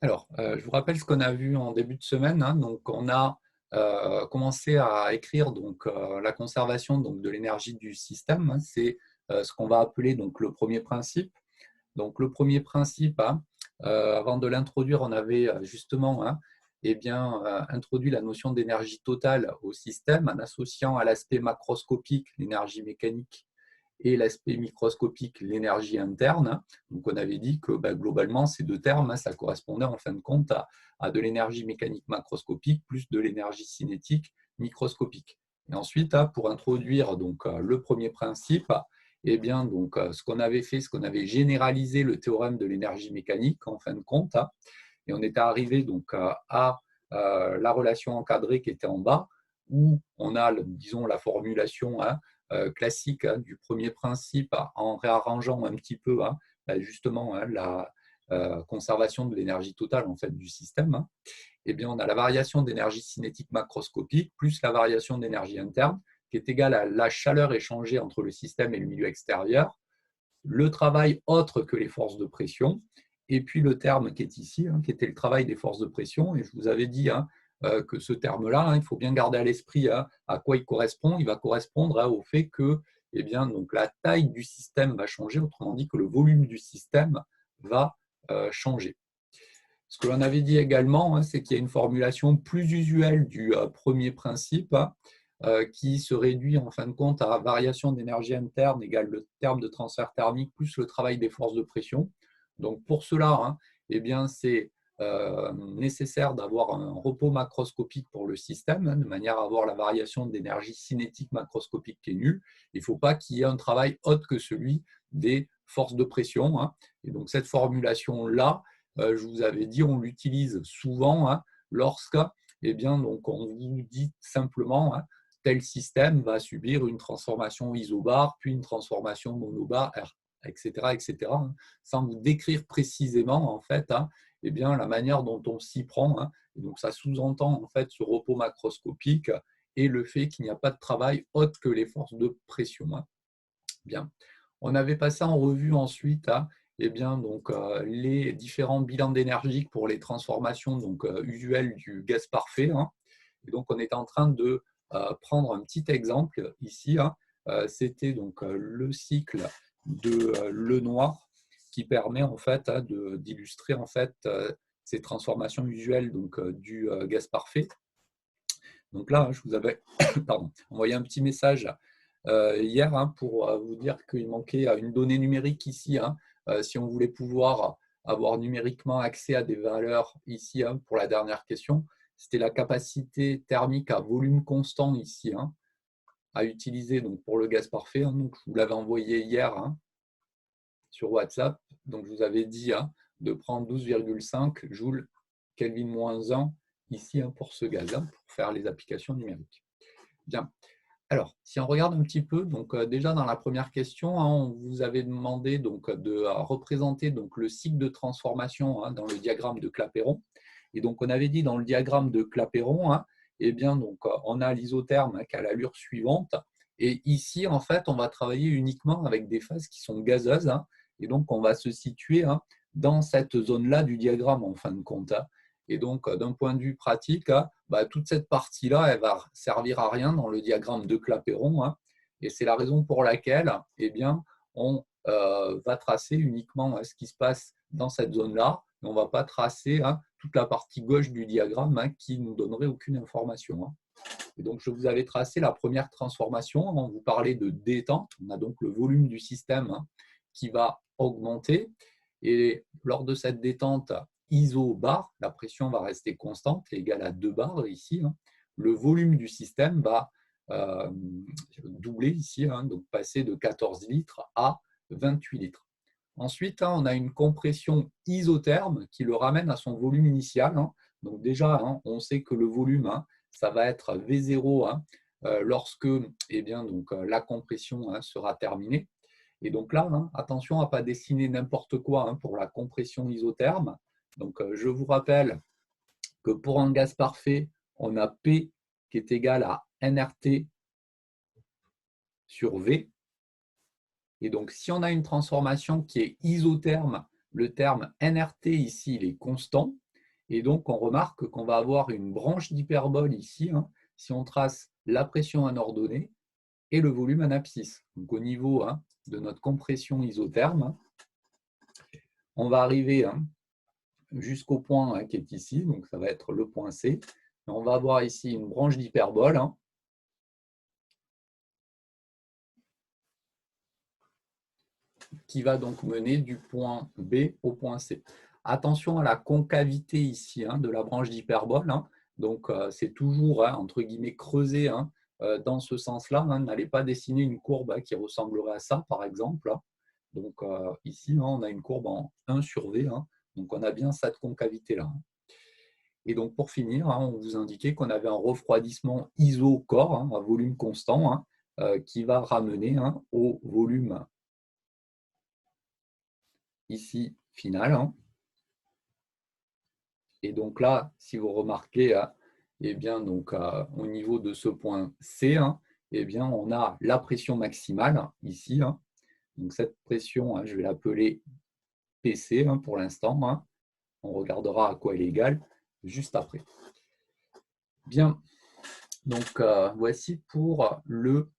Alors, je vous rappelle ce qu'on a vu en début de semaine, hein. Donc, on a commencé à écrire donc, la conservation donc, de l'énergie du système, hein. C'est ce qu'on va appeler donc, le premier principe. Donc, le premier principe, hein, avant de l'introduire, on avait justement eh bien, introduit la notion d'énergie totale au système en associant à l'aspect macroscopique l'énergie mécanique et l'aspect microscopique, l'énergie interne. Donc, on avait dit que globalement, ces deux termes, ça correspondait en fin de compte à de l'énergie mécanique macroscopique plus de l'énergie cinétique microscopique. Et ensuite, pour introduire donc, le premier principe, eh bien, donc, ce qu'on avait fait, ce qu'on avait généralisé le théorème de l'énergie mécanique en fin de compte, et on était arrivé donc, à la relation encadrée qui était en bas, où on a, disons, la formulation classique du premier principe en réarrangeant un petit peu justement la conservation de l'énergie totale en fait, du système. Eh bien, on a la variation d'énergie cinétique macroscopique plus la variation d'énergie interne qui est égale à la chaleur échangée entre le système et le milieu extérieur, le travail autre que les forces de pression, et puis le terme qui est ici, qui était le travail des forces de pression. Et je vous avais dit que ce terme-là, il faut bien garder à l'esprit à quoi il correspond. Il va correspondre au fait que eh bien, donc, la taille du système va changer, autrement dit que le volume du système va changer. Ce que l'on avait dit également, c'est qu'il y a une formulation plus usuelle du premier principe qui se réduit en fin de compte à variation d'énergie interne égale le terme de transfert thermique plus le travail des forces de pression. Donc pour cela, eh bien c'est nécessaire d'avoir un repos macroscopique pour le système, de manière à avoir la variation d'énergie cinétique macroscopique qui est nulle. Il ne faut pas qu'il y ait un travail autre que celui des forces de pression. Et donc cette formulation-là, je vous avais dit, on l'utilise souvent lorsque, eh bien, donc on vous dit simplement tel système va subir une transformation isobar, puis une transformation monobar, etc., etc., sans vous décrire précisément en fait, eh bien, la manière dont on s'y prend. Et donc ça sous-entend en fait ce repos macroscopique et le fait qu'il n'y a pas de travail autre que les forces de pression. Bien. On avait passé en revue ensuite eh bien, donc, les différents bilans d'énergie pour les transformations donc, usuelles du gaz parfait. Et donc, on est en train de prendre un petit exemple ici. C'était donc le cycle de Lenoir qui permet en fait d'illustrer en fait ces transformations usuelles donc, du gaz parfait. Donc là, je vous avais pardon, envoyé un petit message hier pour vous dire qu'il manquait une donnée numérique ici. Si on voulait pouvoir avoir numériquement accès à des valeurs ici pour la dernière question, c'était la capacité thermique à volume constant ici à utiliser donc, pour le gaz parfait. Donc, je vous l'avais envoyé hier sur WhatsApp. Donc, je vous avais dit de prendre 12,5 joules Kelvin-1 ici pour ce gaz, pour faire les applications numériques. Bien. Alors, si on regarde un petit peu, donc déjà dans la première question, on vous avait demandé donc, de représenter donc, le cycle de transformation dans le diagramme de Clapeyron. Et donc, on avait dit dans le diagramme de Clapeyron, eh bien, donc, on a l'isotherme qui a l'allure suivante. Et ici, en fait, on va travailler uniquement avec des phases qui sont gazeuses. Et donc, on va se situer dans cette zone-là du diagramme, en fin de compte. Et donc, d'un point de vue pratique, toute cette partie-là, elle va servir à rien dans le diagramme de Clapeyron. Et c'est la raison pour laquelle eh bien, on va tracer uniquement ce qui se passe dans cette zone-là. Et on ne va pas tracer toute la partie gauche du diagramme qui ne nous donnerait aucune information. Et donc, je vous avais tracé la première transformation. On vous parlait de détente. On a donc le volume du système qui va augmenter. Et lors de cette détente iso-bar, la pression va rester constante, égale à 2 bars ici. Le volume du système va doubler ici, donc passer de 14 litres à 28 litres. Ensuite, on a une compression isotherme qui le ramène à son volume initial. Donc déjà, on sait que le volume, ça va être V0 lorsque eh bien, donc, la compression sera terminée. Et donc là, attention à ne pas dessiner n'importe quoi pour la compression isotherme. Donc, je vous rappelle que pour un gaz parfait, on a P qui est égal à nRT sur V. Et donc, si on a une transformation qui est isotherme, le terme nRT ici, il est constant. Et donc, on remarque qu'on va avoir une branche d'hyperbole ici, hein, si on trace la pression en ordonnée et le volume en abscisse. Donc, au niveau hein, de notre compression isotherme, hein, on va arriver hein, jusqu'au point hein, qui est ici, donc ça va être le point C. Et on va avoir ici une branche d'hyperbole hein, qui va donc mener du point B au point C. Attention à la concavité ici hein, de la branche d'hyperbole. Hein. Donc, c'est toujours, hein, entre guillemets, creusé hein, dans ce sens-là. Hein. N'allez pas dessiner une courbe hein, qui ressemblerait à ça, par exemple. Donc, ici, hein, on a une courbe en 1 sur V. Hein. Donc, on a bien cette concavité-là. Et donc, pour finir, hein, on vous indiquait qu'on avait un refroidissement iso-corps, hein, à volume constant, hein, qui va ramener hein, au volume ici final. Hein. Et donc là, si vous remarquez, eh bien, donc, au niveau de ce point C, hein, eh bien, on a la pression maximale ici. Hein. Donc cette pression, hein, je vais l'appeler PC hein, pour l'instant. Hein. On regardera à quoi elle est égale juste après. Bien, donc voici pour le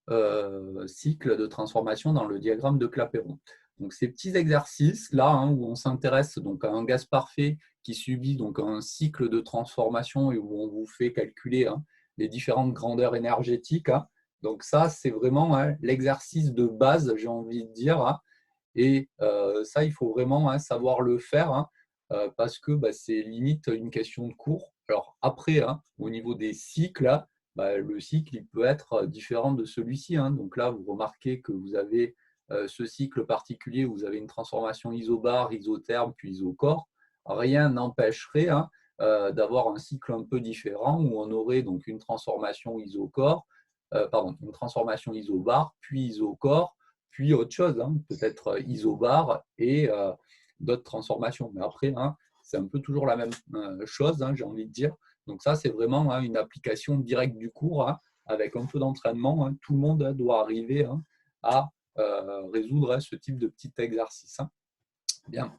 cycle de transformation dans le diagramme de Clapeyron. Donc ces petits exercices-là, hein, où on s'intéresse donc à un gaz parfait qui subit donc un cycle de transformation et où on vous fait calculer hein, les différentes grandeurs énergétiques. Hein. Donc ça, c'est vraiment hein, l'exercice de base, j'ai envie de dire. Hein. Et ça, il faut vraiment hein, savoir le faire hein, parce que bah, c'est limite une question de cours. Alors après, hein, au niveau des cycles, hein, bah, le cycle il peut être différent de celui-ci. Hein. Donc là, vous remarquez que vous avez ce cycle particulier où vous avez une transformation isobar, isotherme, puis isocore. Rien n'empêcherait hein, d'avoir un cycle un peu différent où on aurait donc une transformation isocore, une transformation isobar, puis isocore, puis autre chose, hein, peut-être isobar et d'autres transformations. Mais après, hein, c'est un peu toujours la même chose, hein, j'ai envie de dire. Donc ça, c'est vraiment hein, une application directe du cours, hein, avec un peu d'entraînement. Hein, tout le monde doit arriver hein, à résoudre hein, ce type de petit exercice. Hein. Bien.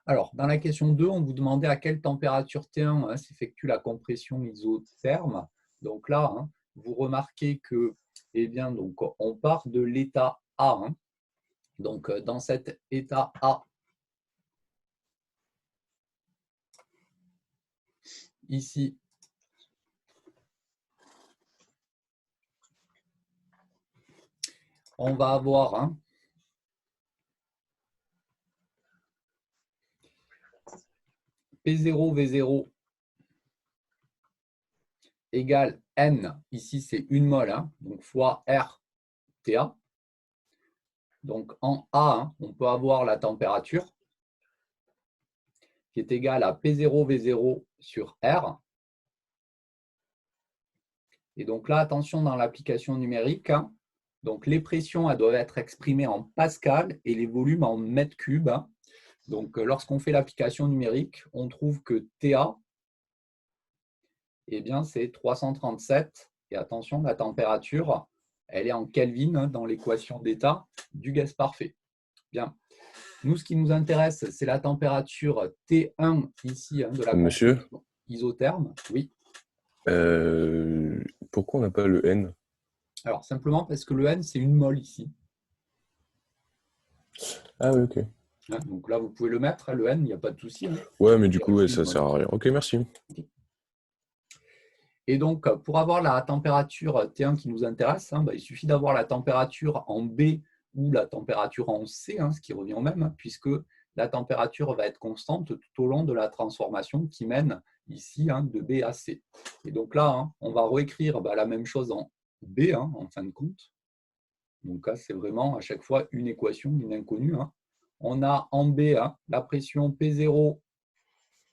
Alors, dans la question 2, on vous demandait à quelle température T1 hein, s'effectue la compression isotherme. Donc là, hein, vous remarquez que, eh bien, donc, on part de l'état A. Hein. Donc, dans cet état A, ici, on va avoir hein, P0, V0 égale N, ici c'est 1 mol, hein, donc fois R TA. Donc en A, hein, on peut avoir la température qui est égale à P0, V0 sur R. Et donc là, attention dans l'application numérique, hein, donc les pressions elles doivent être exprimées en pascal et les volumes en mètres cubes. Hein. Donc lorsqu'on fait l'application numérique, on trouve que TA, eh bien, c'est 337. Et attention, la température, elle est en Kelvin hein, dans l'équation d'état du gaz parfait. Bien. Nous, ce qui nous intéresse, c'est la température T1 ici hein, de la Monsieur, composition isotherme. Oui. pourquoi on n'a pas le N? Alors, simplement parce que le N, c'est 1 mol ici. Ah oui, ok. Hein, donc là, vous pouvez le mettre, hein, le N, il n'y a pas de souci. Hein, Ouais, mais du il coup, reste ouais, 1 ça mol. sert à rien. Ok, merci. Et donc, pour avoir la température T1 qui nous intéresse, hein, bah, il suffit d'avoir la température en B ou la température en C, hein, ce qui revient au même, hein, puisque la température va être constante tout au long de la transformation qui mène ici hein, de B à C. Et donc là, hein, on va réécrire bah, la même chose en B, hein, en fin de compte. Donc là, c'est vraiment à chaque fois une équation, une inconnue. Hein. On a en B hein, la pression P0,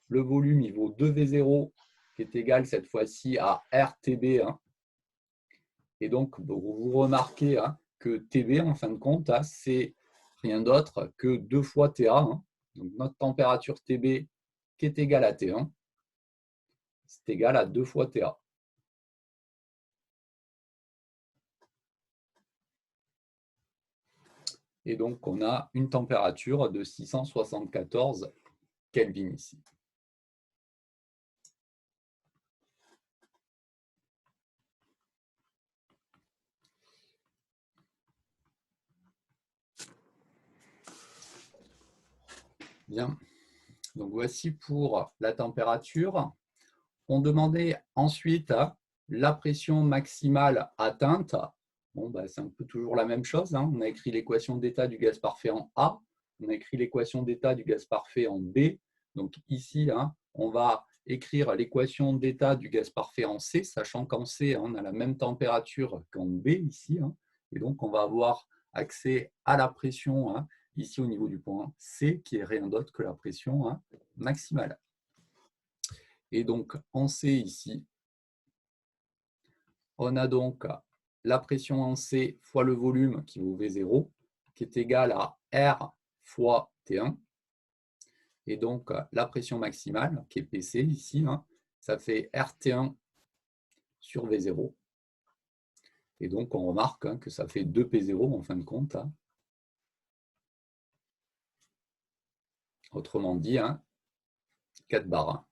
le volume, il vaut 2V0, qui est égal cette fois-ci à RTB. Hein. Et donc, vous remarquez hein, que TB, en fin de compte, hein, c'est rien d'autre que 2 fois TA. Hein. Donc, notre température TB qui est égale à T1, c'est égal à 2 fois TA. Et donc, on a une température de 674 Kelvin ici. Bien. Donc, voici pour la température. On demandait ensuite la pression maximale atteinte. Bon, c'est un peu toujours la même chose. On a écrit l'équation d'état du gaz parfait en A. On a écrit l'équation d'état du gaz parfait en B. Donc ici, on va écrire l'équation d'état du gaz parfait en C, sachant qu'en C, on a la même température qu'en B ici. Et donc, on va avoir accès à la pression ici au niveau du point C, qui est rien d'autre que la pression maximale. Et donc, en C ici, on a donc la pression en C fois le volume qui vaut V0, qui est égal à R fois T1. Et donc, la pression maximale, qui est PC ici, ça fait RT1 sur V0. Et donc, on remarque que ça fait 2P0 en fin de compte. Autrement dit, 4 bars.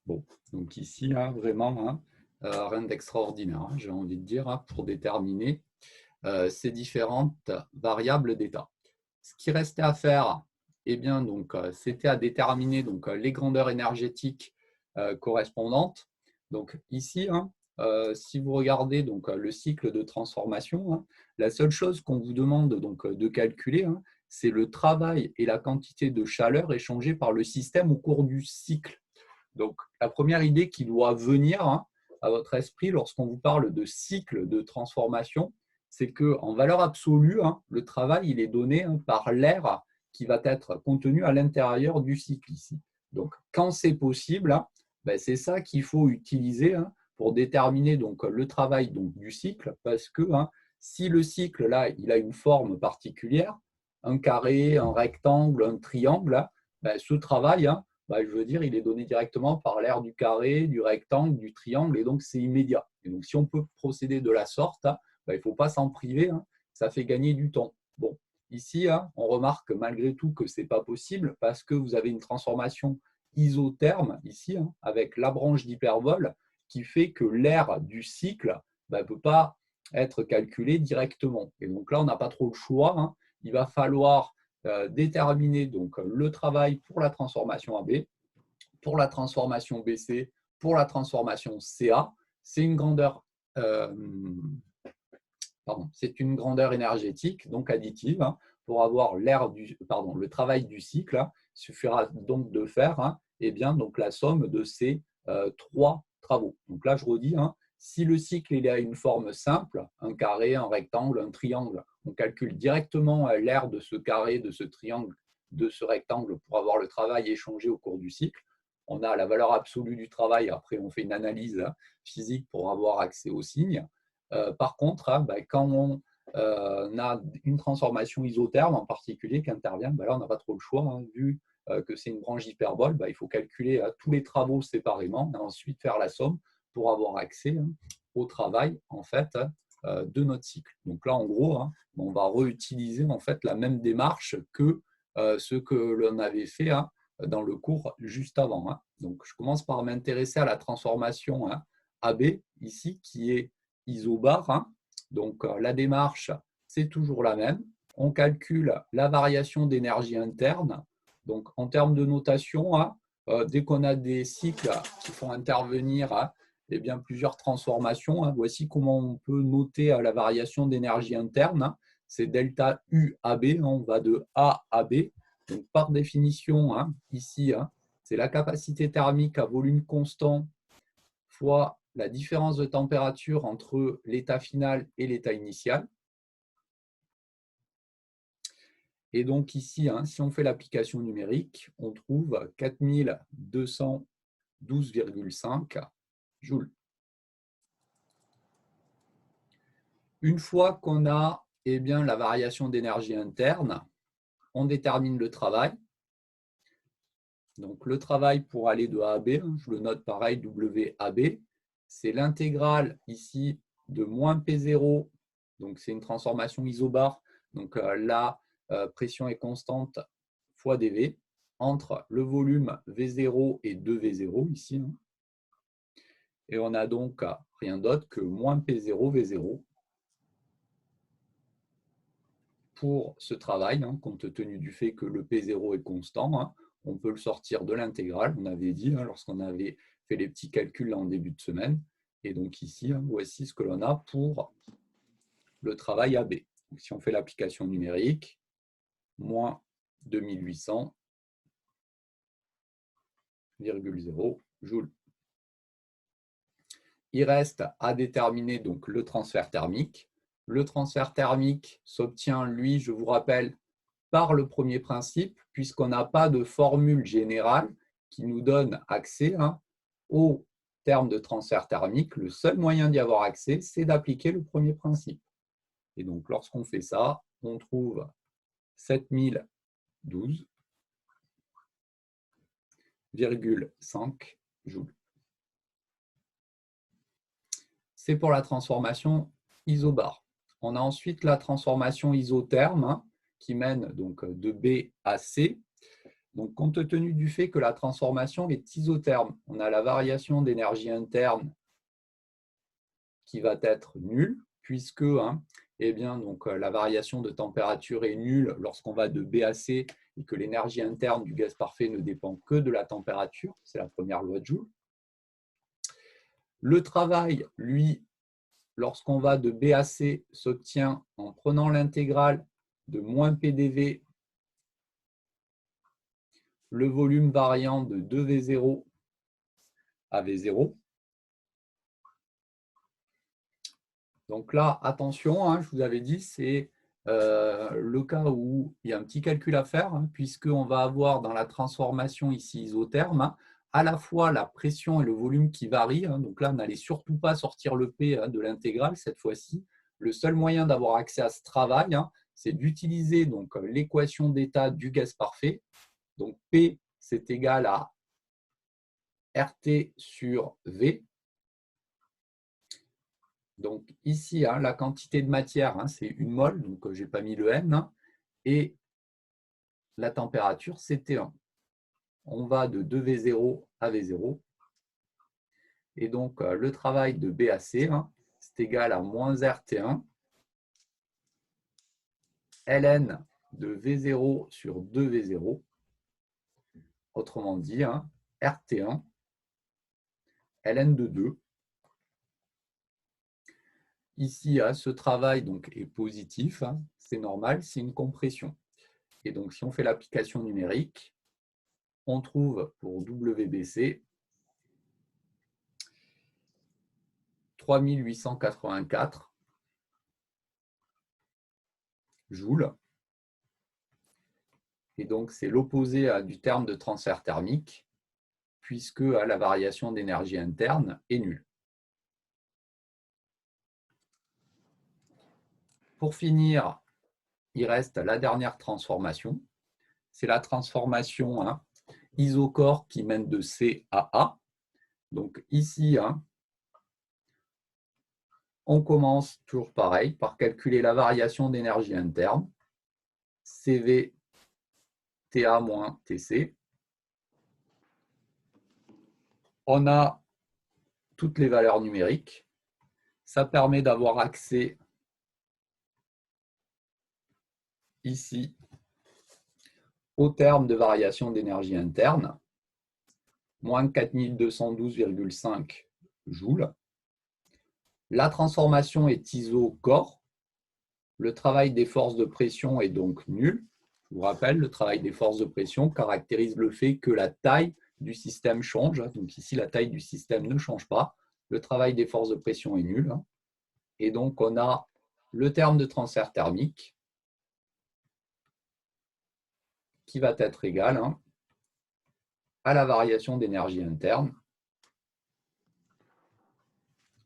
Bon, donc ici, vraiment, rien d'extraordinaire, j'ai envie de dire, pour déterminer ces différentes variables d'état. Ce qui restait à faire, eh bien, donc, c'était à déterminer donc, les grandeurs énergétiques correspondantes. Donc ici, si vous regardez donc, le cycle de transformation, la seule chose qu'on vous demande donc, de calculer, c'est le travail et la quantité de chaleur échangée par le système au cours du cycle. Donc, la première idée qui doit venir à votre esprit lorsqu'on vous parle de cycle de transformation, c'est qu'en valeur absolue, le travail il est donné par l'air qui va être contenu à l'intérieur du cycle ici. Donc, quand c'est possible, c'est ça qu'il faut utiliser pour déterminer donc, le travail donc, du cycle, parce que si le cycle là, il a une forme particulière, un carré, un rectangle, un triangle, ce travail, je veux dire, il est donné directement par l'aire du carré, du rectangle, du triangle, et donc c'est immédiat. Et donc, si on peut procéder de la sorte, il ne faut pas s'en priver, ça fait gagner du temps. Bon, ici, on remarque malgré tout que ce n'est pas possible parce que vous avez une transformation isotherme ici, avec la branche d'hyperbole, qui fait que l'aire du cycle ne peut pas être calculée directement. Et donc là, on n'a pas trop le choix. Il va falloir déterminer donc, le travail pour la transformation AB, pour la transformation BC, pour la transformation CA. C'est une grandeur, une grandeur énergétique, donc additive. Pour avoir le travail du cycle, il suffira donc de faire donc, la somme de ces trois travaux. Donc là, je redis, si le cycle il a une forme simple, un carré, un rectangle, un triangle, on calcule directement l'aire de ce carré, de ce triangle, de ce rectangle pour avoir le travail échangé au cours du cycle. On a la valeur absolue du travail, après on fait une analyse physique pour avoir accès aux signes. Par contre, quand on a une transformation isotherme en particulier qui intervient, là on n'a pas trop le choix, vu que c'est une branche hyperbole, il faut calculer tous les travaux séparément et ensuite faire la somme pour avoir accès au travail en fait de notre cycle. Donc là, en gros, on va réutiliser en fait la même démarche que ce que l'on avait fait dans le cours juste avant. Donc, je commence par m'intéresser à la transformation AB ici, qui est isobar. Donc, la démarche, c'est toujours la même. On calcule la variation d'énergie interne. Donc, en termes de notation, dès qu'on a des cycles qui font intervenir plusieurs transformations, voici comment on peut noter la variation d'énergie interne. C'est delta UAB, on va de A à B. Donc, par définition, ici, c'est la capacité thermique à volume constant fois la différence de température entre l'état final et l'état initial. Et donc ici, si on fait l'application numérique, on trouve 4212,5 joules. Une fois qu'on a la variation d'énergie interne, on détermine le travail. Donc le travail pour aller de A à B, je le note pareil, WAB, c'est l'intégrale ici de moins P0, donc c'est une transformation isobar, donc la pression est constante fois dV, entre le volume V0 et 2V0 ici. Et on a donc rien d'autre que moins P0 V0 pour ce travail, compte tenu du fait que le P0 est constant. On peut le sortir de l'intégrale, on avait dit, lorsqu'on avait fait les petits calculs là, en début de semaine. Et donc ici, voici ce que l'on a pour le travail AB. Donc, si on fait l'application numérique, moins 2800,0 joules. Il reste à déterminer donc le transfert thermique. Le transfert thermique s'obtient, lui, je vous rappelle, par le premier principe, puisqu'on n'a pas de formule générale qui nous donne accès au terme de transfert thermique. Le seul moyen d'y avoir accès, c'est d'appliquer le premier principe. Et donc, lorsqu'on fait ça, on trouve 7012,5 joules. C'est pour la transformation isobar. On a ensuite la transformation isotherme qui mène donc de B à C. Donc, compte tenu du fait que la transformation est isotherme, on a la variation d'énergie interne qui va être nulle, puisque eh bien, donc, la variation de température est nulle lorsqu'on va de B à C et que l'énergie interne du gaz parfait ne dépend que de la température. C'est la première loi de Joule. Le travail, lui, lorsqu'on va de B à C, s'obtient en prenant l'intégrale de moins PdV, le volume variant de 2V0 à V0. Donc là, attention, je vous avais dit, c'est le cas où il y a un petit calcul à faire, puisqu'on va avoir dans la transformation ici isotherme, à la fois la pression et le volume qui varient. Donc là, n'allez surtout pas sortir le P de l'intégrale cette fois-ci. Le seul moyen d'avoir accès à ce travail, c'est d'utiliser l'équation d'état du gaz parfait. Donc P, c'est égal à RT sur V. Donc ici, la quantité de matière, c'est 1 mol, donc je n'ai pas mis le N, et la température, c'est T1. On va de 2V0 à V0. Et donc, le travail de B à C, c'est égal à moins RT1, ln de V0 sur 2V0. Autrement dit, RT1, ln de 2. Ici, ce travail donc, est positif, c'est normal, c'est une compression. Et donc, si on fait l'application numérique, on trouve pour WBC 3884 joules. Et donc, c'est l'opposé du terme de transfert thermique, puisque la variation d'énergie interne est nulle. Pour finir, il reste la dernière transformation. C'est la transformation isocore qui mène de C à A. Donc ici, on commence toujours pareil par calculer la variation d'énergie interne, CV TA moins TC. On a toutes les valeurs numériques. Ça permet d'avoir accès ici au terme de variation d'énergie interne, moins 4212,5 joules. La transformation est iso-corps. Le travail des forces de pression est donc nul. Je vous rappelle, le travail des forces de pression caractérise le fait que la taille du système change. Donc ici, la taille du système ne change pas. Le travail des forces de pression est nul. Et donc, on a le terme de transfert thermique qui va être égal à la variation d'énergie interne.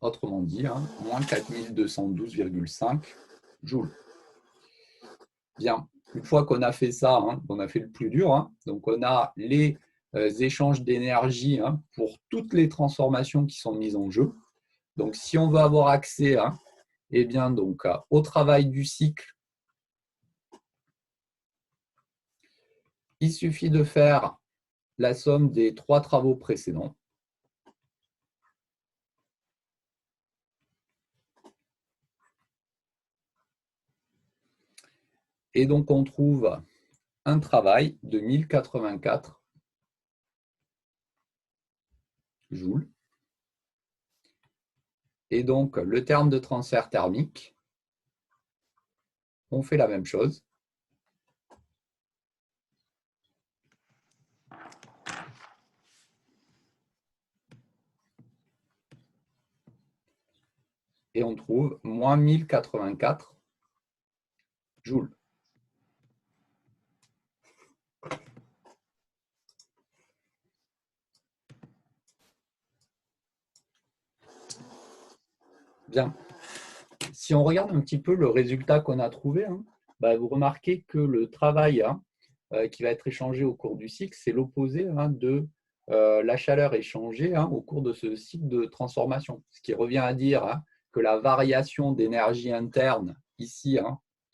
Autrement dit, moins 4212,5 joules. Bien, une fois qu'on a fait ça, on a fait le plus dur. Donc, on a les échanges d'énergie pour toutes les transformations qui sont mises en jeu. Donc, si on veut avoir accès eh bien, donc, au travail du cycle, il suffit de faire la somme des 3 travaux précédents. Et donc, on trouve un travail de 1084 joules. Et donc, le terme de transfert thermique, on fait la même chose. Et on trouve moins 1084 joules. Bien. Si on regarde un petit peu le résultat qu'on a trouvé, vous remarquez que le travail qui va être échangé au cours du cycle, c'est l'opposé de la chaleur échangée au cours de ce cycle de transformation. Ce qui revient à dire que la variation d'énergie interne ici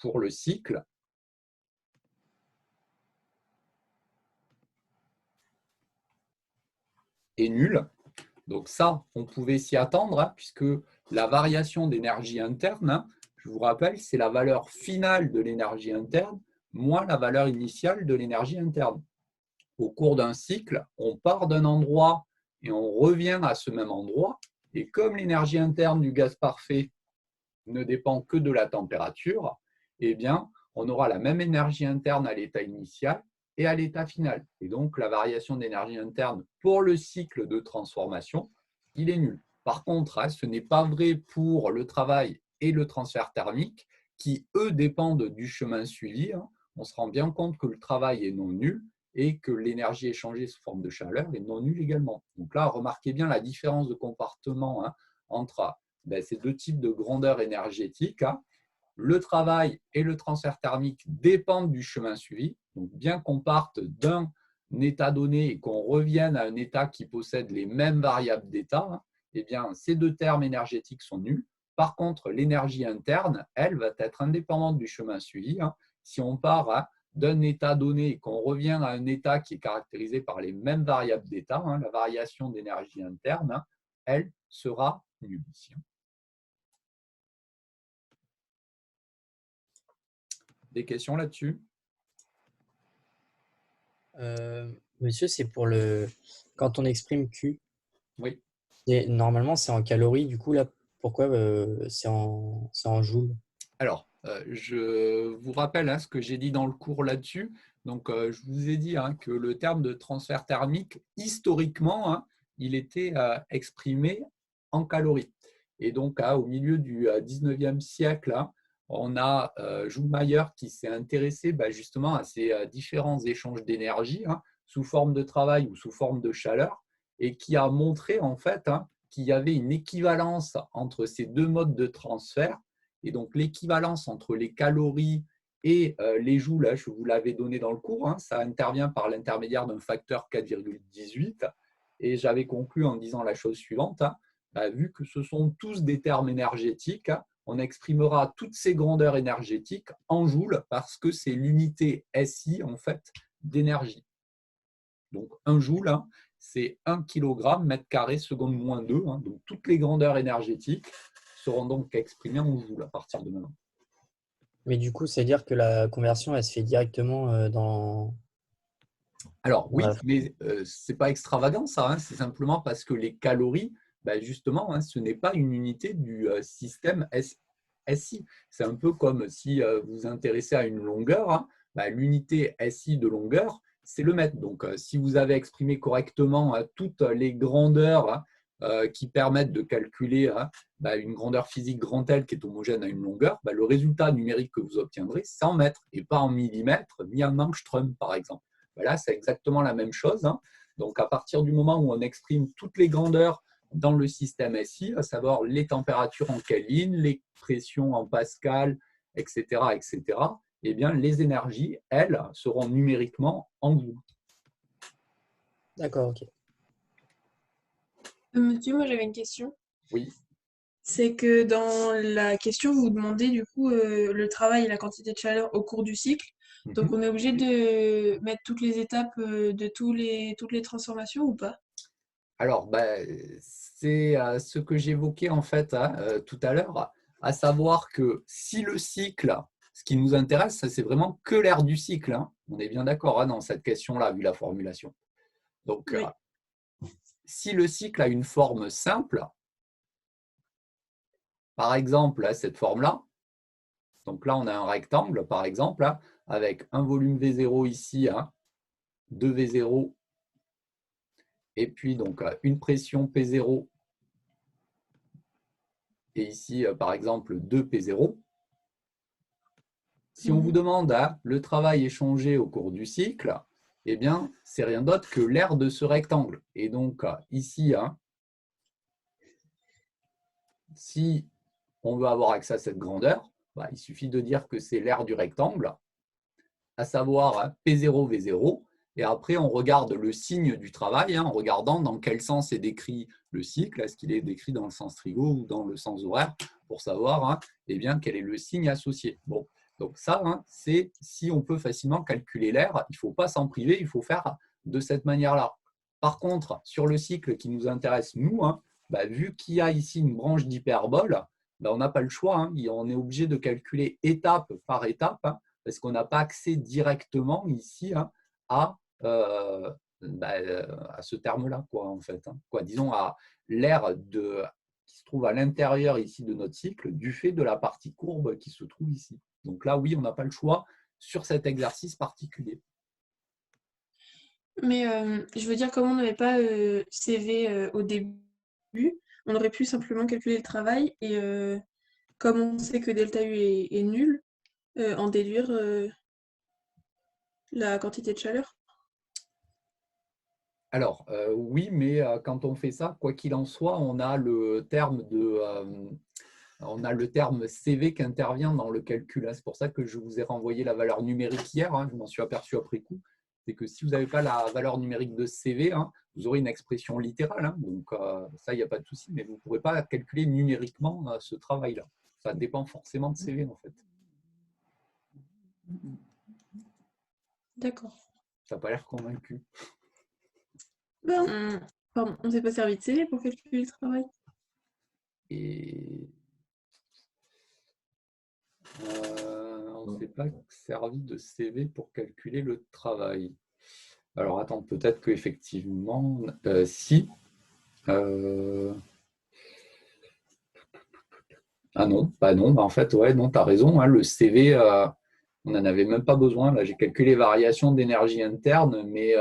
pour le cycle est nulle. Donc ça, on pouvait s'y attendre, puisque la variation d'énergie interne, je vous rappelle, c'est la valeur finale de l'énergie interne moins la valeur initiale de l'énergie interne. Au cours d'un cycle, on part d'un endroit et on revient à ce même endroit. Et comme l'énergie interne du gaz parfait ne dépend que de la température, eh bien, on aura la même énergie interne à l'état initial et à l'état final. Et donc, la variation d'énergie interne pour le cycle de transformation, il est nul. Par contre, ce n'est pas vrai pour le travail et le transfert thermique qui, eux, dépendent du chemin suivi. On se rend bien compte que le travail est non nul et que l'énergie échangée sous forme de chaleur est non nulle également. Donc là, remarquez bien la différence de comportement entre ces deux types de grandeur énergétique. Le travail et le transfert thermique dépendent du chemin suivi. Donc, bien qu'on parte d'un état donné et qu'on revienne à un état qui possède les mêmes variables d'état, eh bien, ces deux termes énergétiques sont nuls. Par contre, l'énergie interne, elle, va être indépendante du chemin suivi. Si on part d'un état donné et qu'on revient à un état qui est caractérisé par les mêmes variables d'état, la variation d'énergie interne, elle sera nulle ici. Des questions là-dessus? Monsieur, c'est pour le quand on exprime Q. Oui. Et normalement, c'est en calories. Du coup, là, pourquoi c'est en joules? Alors, je vous rappelle ce que j'ai dit dans le cours là-dessus. Donc, je vous ai dit que le terme de transfert thermique, historiquement, il était exprimé en calories. Et donc, au milieu du 19e siècle, on a Jules Mayer qui s'est intéressé justement à ces différents échanges d'énergie sous forme de travail ou sous forme de chaleur et qui a montré en fait qu'il y avait une équivalence entre ces deux modes de transfert. Et donc, l'équivalence entre les calories et les joules, je vous l'avais donné dans le cours, ça intervient par l'intermédiaire d'un facteur 4,18. Et j'avais conclu en disant la chose suivante, vu que ce sont tous des termes énergétiques, on exprimera toutes ces grandeurs énergétiques en joules parce que c'est l'unité SI en fait d'énergie. Donc, un joule, c'est 1 kg mètre carré seconde moins 2. Donc, toutes les grandeurs énergétiques seront donc exprimées en joules à partir de maintenant. Mais du coup, c'est-à-dire que la conversion, elle se fait directement dans… Alors oui, la… mais ce n'est pas extravagant ça, c'est simplement parce que les calories, justement, ce n'est pas une unité du système SI. C'est un peu comme si vous vous intéressez à une longueur, l'unité SI de longueur, c'est le mètre. Donc si vous avez exprimé correctement toutes les grandeurs qui permettent de calculer une grandeur physique grand L qui est homogène à une longueur, le résultat numérique que vous obtiendrez, c'est en mètres et pas en millimètres ni en angstrom par exemple. Là, c'est exactement la même chose. Donc, à partir du moment où on exprime toutes les grandeurs dans le système SI, à savoir les températures en Kelvin, les pressions en Pascal, etc., eh bien, les énergies, elles, seront numériquement en joules. D'accord, ok. Monsieur, moi j'avais une question. Oui. C'est que dans la question, vous demandez du coup le travail et la quantité de chaleur au cours du cycle. Donc on est obligé de mettre toutes les étapes de toutes les transformations ou pas? Alors, c'est ce que j'évoquais en fait tout à l'heure, à savoir que si le cycle Ce qui nous intéresse, c'est vraiment que l'aire du cycle. Hein. On est bien d'accord hein, dans cette question-là, vu la formulation. Donc, Oui. si le cycle a une forme simple, par exemple, cette forme-là, donc là, on a un rectangle, par exemple, hein, avec un volume V0 ici, hein, 2 V0, et puis donc une pression P0, et ici, par exemple, 2 P0. Si on vous demande hein, le travail échangé au cours du cycle, eh bien, c'est rien d'autre que l'aire de ce rectangle. Et donc, ici, hein, si on veut avoir accès à cette grandeur, bah, il suffit de dire que c'est l'aire du rectangle, à savoir hein, P0, V0. Et après, on regarde le signe du travail hein, en regardant dans quel sens est décrit le cycle. Est-ce qu'il est décrit dans le sens trigo ou dans le sens horaire pour savoir hein, eh bien, quel est le signe associé. Bon, donc ça, hein, c'est si on peut facilement calculer l'aire, il ne faut pas s'en priver, il faut faire de cette manière-là. Par contre, sur le cycle qui nous intéresse, nous, hein, bah, vu qu'il y a ici une branche d'hyperbole, bah, on n'a pas le choix. Hein, on est obligé de calculer étape par étape hein, parce qu'on n'a pas accès directement ici hein, à ce terme-là, quoi, en fait. Hein. Quoi, disons à l'aire qui se trouve à l'intérieur ici de notre cycle du fait de la partie courbe qui se trouve ici. Donc là, oui, on n'a pas le choix sur cet exercice particulier. Mais je veux dire, comme on n'avait pas CV au début, on aurait pu simplement calculer le travail et comme on sait que delta U est nul, en déduire la quantité de chaleur. Alors, oui, mais quand on fait ça, quoi qu'il en soit, on a le terme CV qui intervient dans le calcul. C'est pour ça que je vous ai renvoyé la valeur numérique hier. Hein, je m'en suis aperçu après coup. C'est que si vous n'avez pas la valeur numérique de CV, hein, vous aurez une expression littérale. Hein, donc, ça, il n'y a pas de souci. Mais vous ne pourrez pas calculer numériquement ce travail-là. Ça dépend forcément de CV, en fait. D'accord. Ça n'a pas l'air convaincu. Ben, pardon, on ne s'est pas servi de CV pour calculer le travail. Et on ne s'est pas servi de CV pour calculer le travail. Alors, attends, peut-être qu'effectivement, si. Ah non, bah non, bah en fait, ouais, non, tu as raison. Hein, le CV, on n'en avait même pas besoin. Là, j'ai calculé les variations d'énergie interne, mais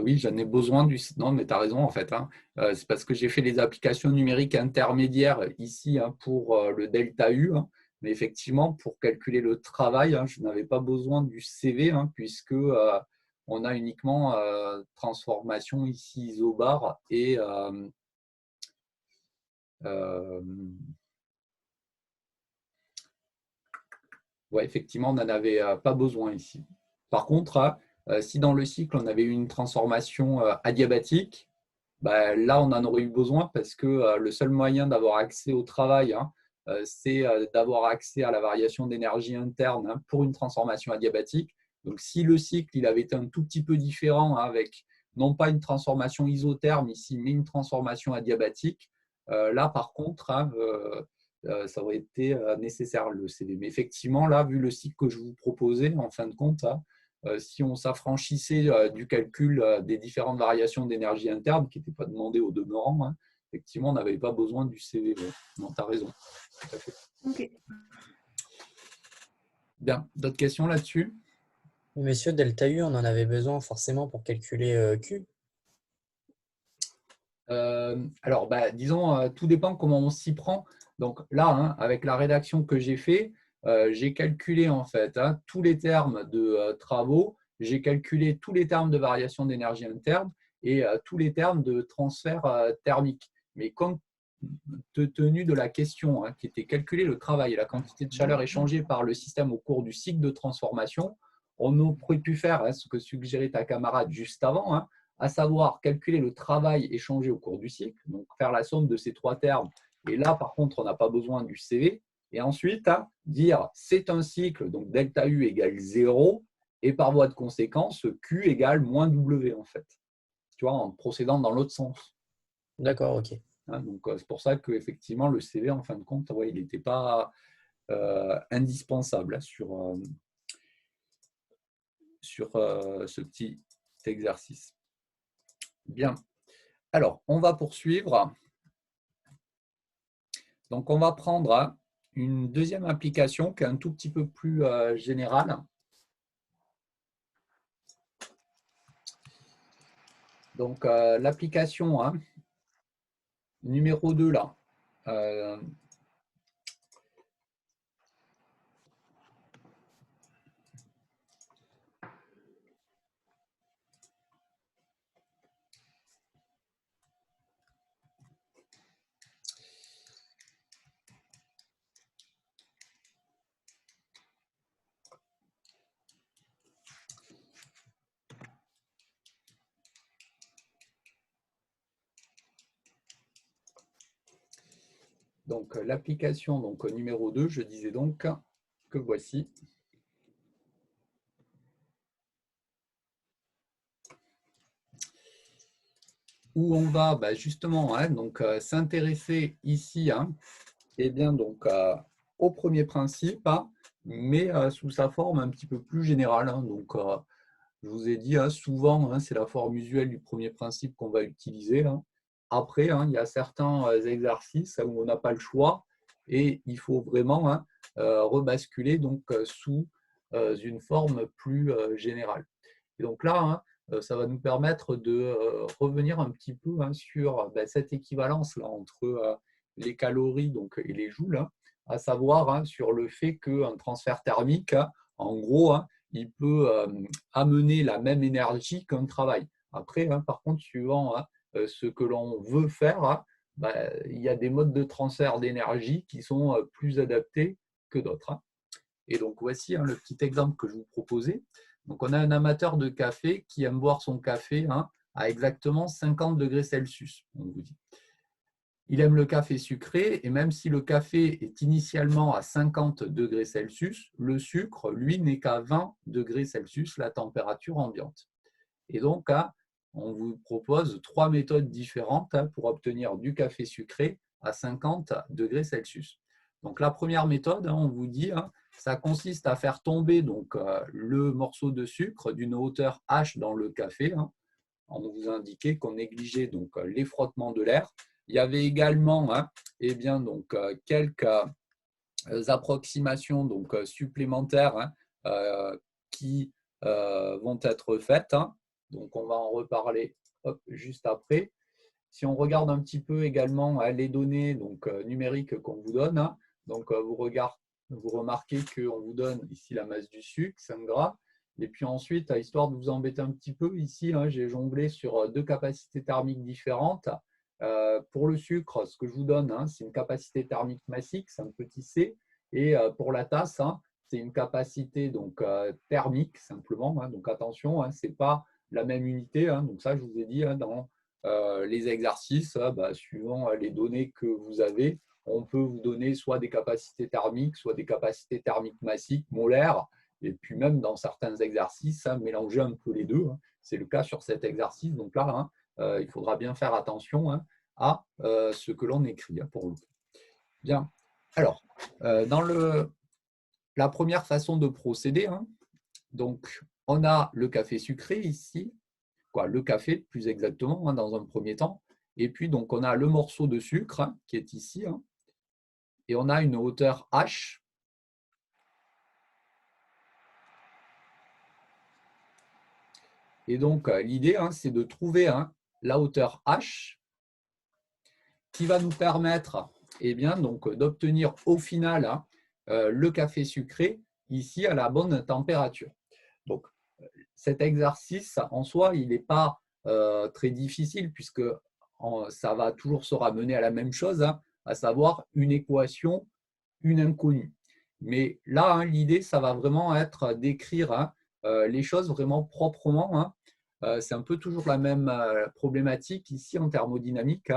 oui, j'en ai besoin du. Non, mais tu as raison, en fait. Hein. C'est parce que j'ai fait les applications numériques intermédiaires ici hein, pour le delta U. Hein. Mais effectivement, pour calculer le travail, hein, je n'avais pas besoin du CV, hein, puisque on a uniquement transformation ici isobar et ouais, effectivement, on n'en avait pas besoin ici. Par contre, si dans le cycle, on avait eu une transformation adiabatique, bah, là, on en aurait eu besoin parce que le seul moyen d'avoir accès au travail, hein, c'est d'avoir accès à la variation d'énergie interne hein, pour une transformation adiabatique. Donc, si le cycle il avait été un tout petit peu différent hein, avec non pas une transformation isotherme ici, mais une transformation adiabatique, là, par contre, hein, ça aurait été nécessaire le CV. Mais effectivement, là, vu le cycle que je vous proposais, en fin de compte, hein, si on s'affranchissait du calcul des différentes variations d'énergie interne qui n'étaient pas demandées au demeurant, hein, effectivement, on n'avait pas besoin du CV. Non, tu as raison. Tout à fait. Ok. Bien, d'autres questions là-dessus? Monsieur, delta U, on en avait besoin forcément pour calculer Q. Alors, bah, disons, tout dépend comment on s'y prend. Donc là, hein, avec la rédaction que j'ai fait, j'ai calculé en fait hein, tous les termes de travaux, j'ai calculé tous les termes de variation d'énergie interne et tous les termes de transfert thermique. Mais compte tenu de la question hein, qui était calculer le travail et la quantité de chaleur échangée par le système au cours du cycle de transformation, on aurait pu faire hein, ce que suggérait ta camarade juste avant, hein, à savoir calculer le travail échangé au cours du cycle, donc faire la somme de ces trois termes. Et là, par contre, on n'a pas besoin du CV. Et ensuite, hein, dire c'est un cycle, donc delta U égale 0, et par voie de conséquence, Q égale moins W, en fait. Tu vois, en procédant dans l'autre sens. D'accord, ok. Donc, c'est pour ça qu'effectivement, le CV, en fin de compte, ouais, il n'était pas indispensable sur ce petit exercice. Bien. Alors, on va poursuivre. Donc, on va prendre une deuxième application qui est un tout petit peu plus générale. Donc, l'application numéro 2, là. Donc, l'application numéro 2, je disais donc que voici. Où on va justement s'intéresser ici eh bien, donc, au premier principe, mais sous sa forme un petit peu plus générale. Donc, je vous ai dit, souvent, c'est la forme usuelle du premier principe qu'on va utiliser. Après, il y a certains exercices où on n'a pas le choix et il faut vraiment rebasculer donc, sous une forme plus générale. Et donc là, ça va nous permettre de revenir un petit peu sur cette équivalence-là entre les calories donc, et les joules, à savoir sur le fait qu'un transfert thermique, en gros, il peut amener la même énergie qu'un travail. Après, par contre, suivant ce que l'on veut faire, il y a des modes de transfert d'énergie qui sont plus adaptés que d'autres. Et donc, voici le petit exemple que je vous proposais. Donc, on a un amateur de café qui aime boire son café à exactement 50 degrés Celsius, on vous dit. Il aime le café sucré et même si le café est initialement à 50 degrés Celsius, le sucre, lui, n'est qu'à 20 degrés Celsius, la température ambiante. Et donc, on vous propose 3 méthodes différentes pour obtenir du café sucré à 50 degrés Celsius. Donc, la première méthode, on vous dit, ça consiste à faire tomber donc, le morceau de sucre d'une hauteur H dans le café. On vous indiquait qu'on négligeait donc, les frottements de l'air. Il y avait également eh bien, donc, quelques approximations donc, supplémentaires qui vont être faites. Donc, on va en reparler juste après. Si on regarde un petit peu également les données donc, numériques qu'on vous donne, donc, vous remarquez qu'on vous donne ici la masse du sucre, 5 gras. Et puis ensuite, histoire de vous embêter un petit peu, ici, j'ai jonglé sur 2 capacités thermiques différentes. Pour le sucre, ce que je vous donne, c'est une capacité thermique massique, c'est un petit c. Et pour la tasse, c'est une capacité donc, thermique simplement. Donc attention, ce n'est pas la même unité. Donc ça, je vous ai dit dans les exercices, suivant les données que vous avez, on peut vous donner soit des capacités thermiques, soit des capacités thermiques massiques, molaires. Et puis même dans certains exercices, mélanger un peu les deux. C'est le cas sur cet exercice. Donc là, il faudra bien faire attention à ce que l'on écrit pour le coup. Bien. Alors, dans la première façon de procéder, donc, on a le café sucré ici, le café plus exactement dans un premier temps, et puis donc on a le morceau de sucre qui est ici, et on a une hauteur H. Et donc l'idée, c'est de trouver la hauteur H qui va nous permettre eh bien, donc, d'obtenir au final le café sucré ici à la bonne température. Donc, cet exercice en soi, il n'est pas très difficile puisque ça va toujours se ramener à la même chose, à savoir une équation, une inconnue. Mais là, l'idée, ça va vraiment être d'écrire les choses vraiment proprement. C'est un peu toujours la même problématique ici en thermodynamique.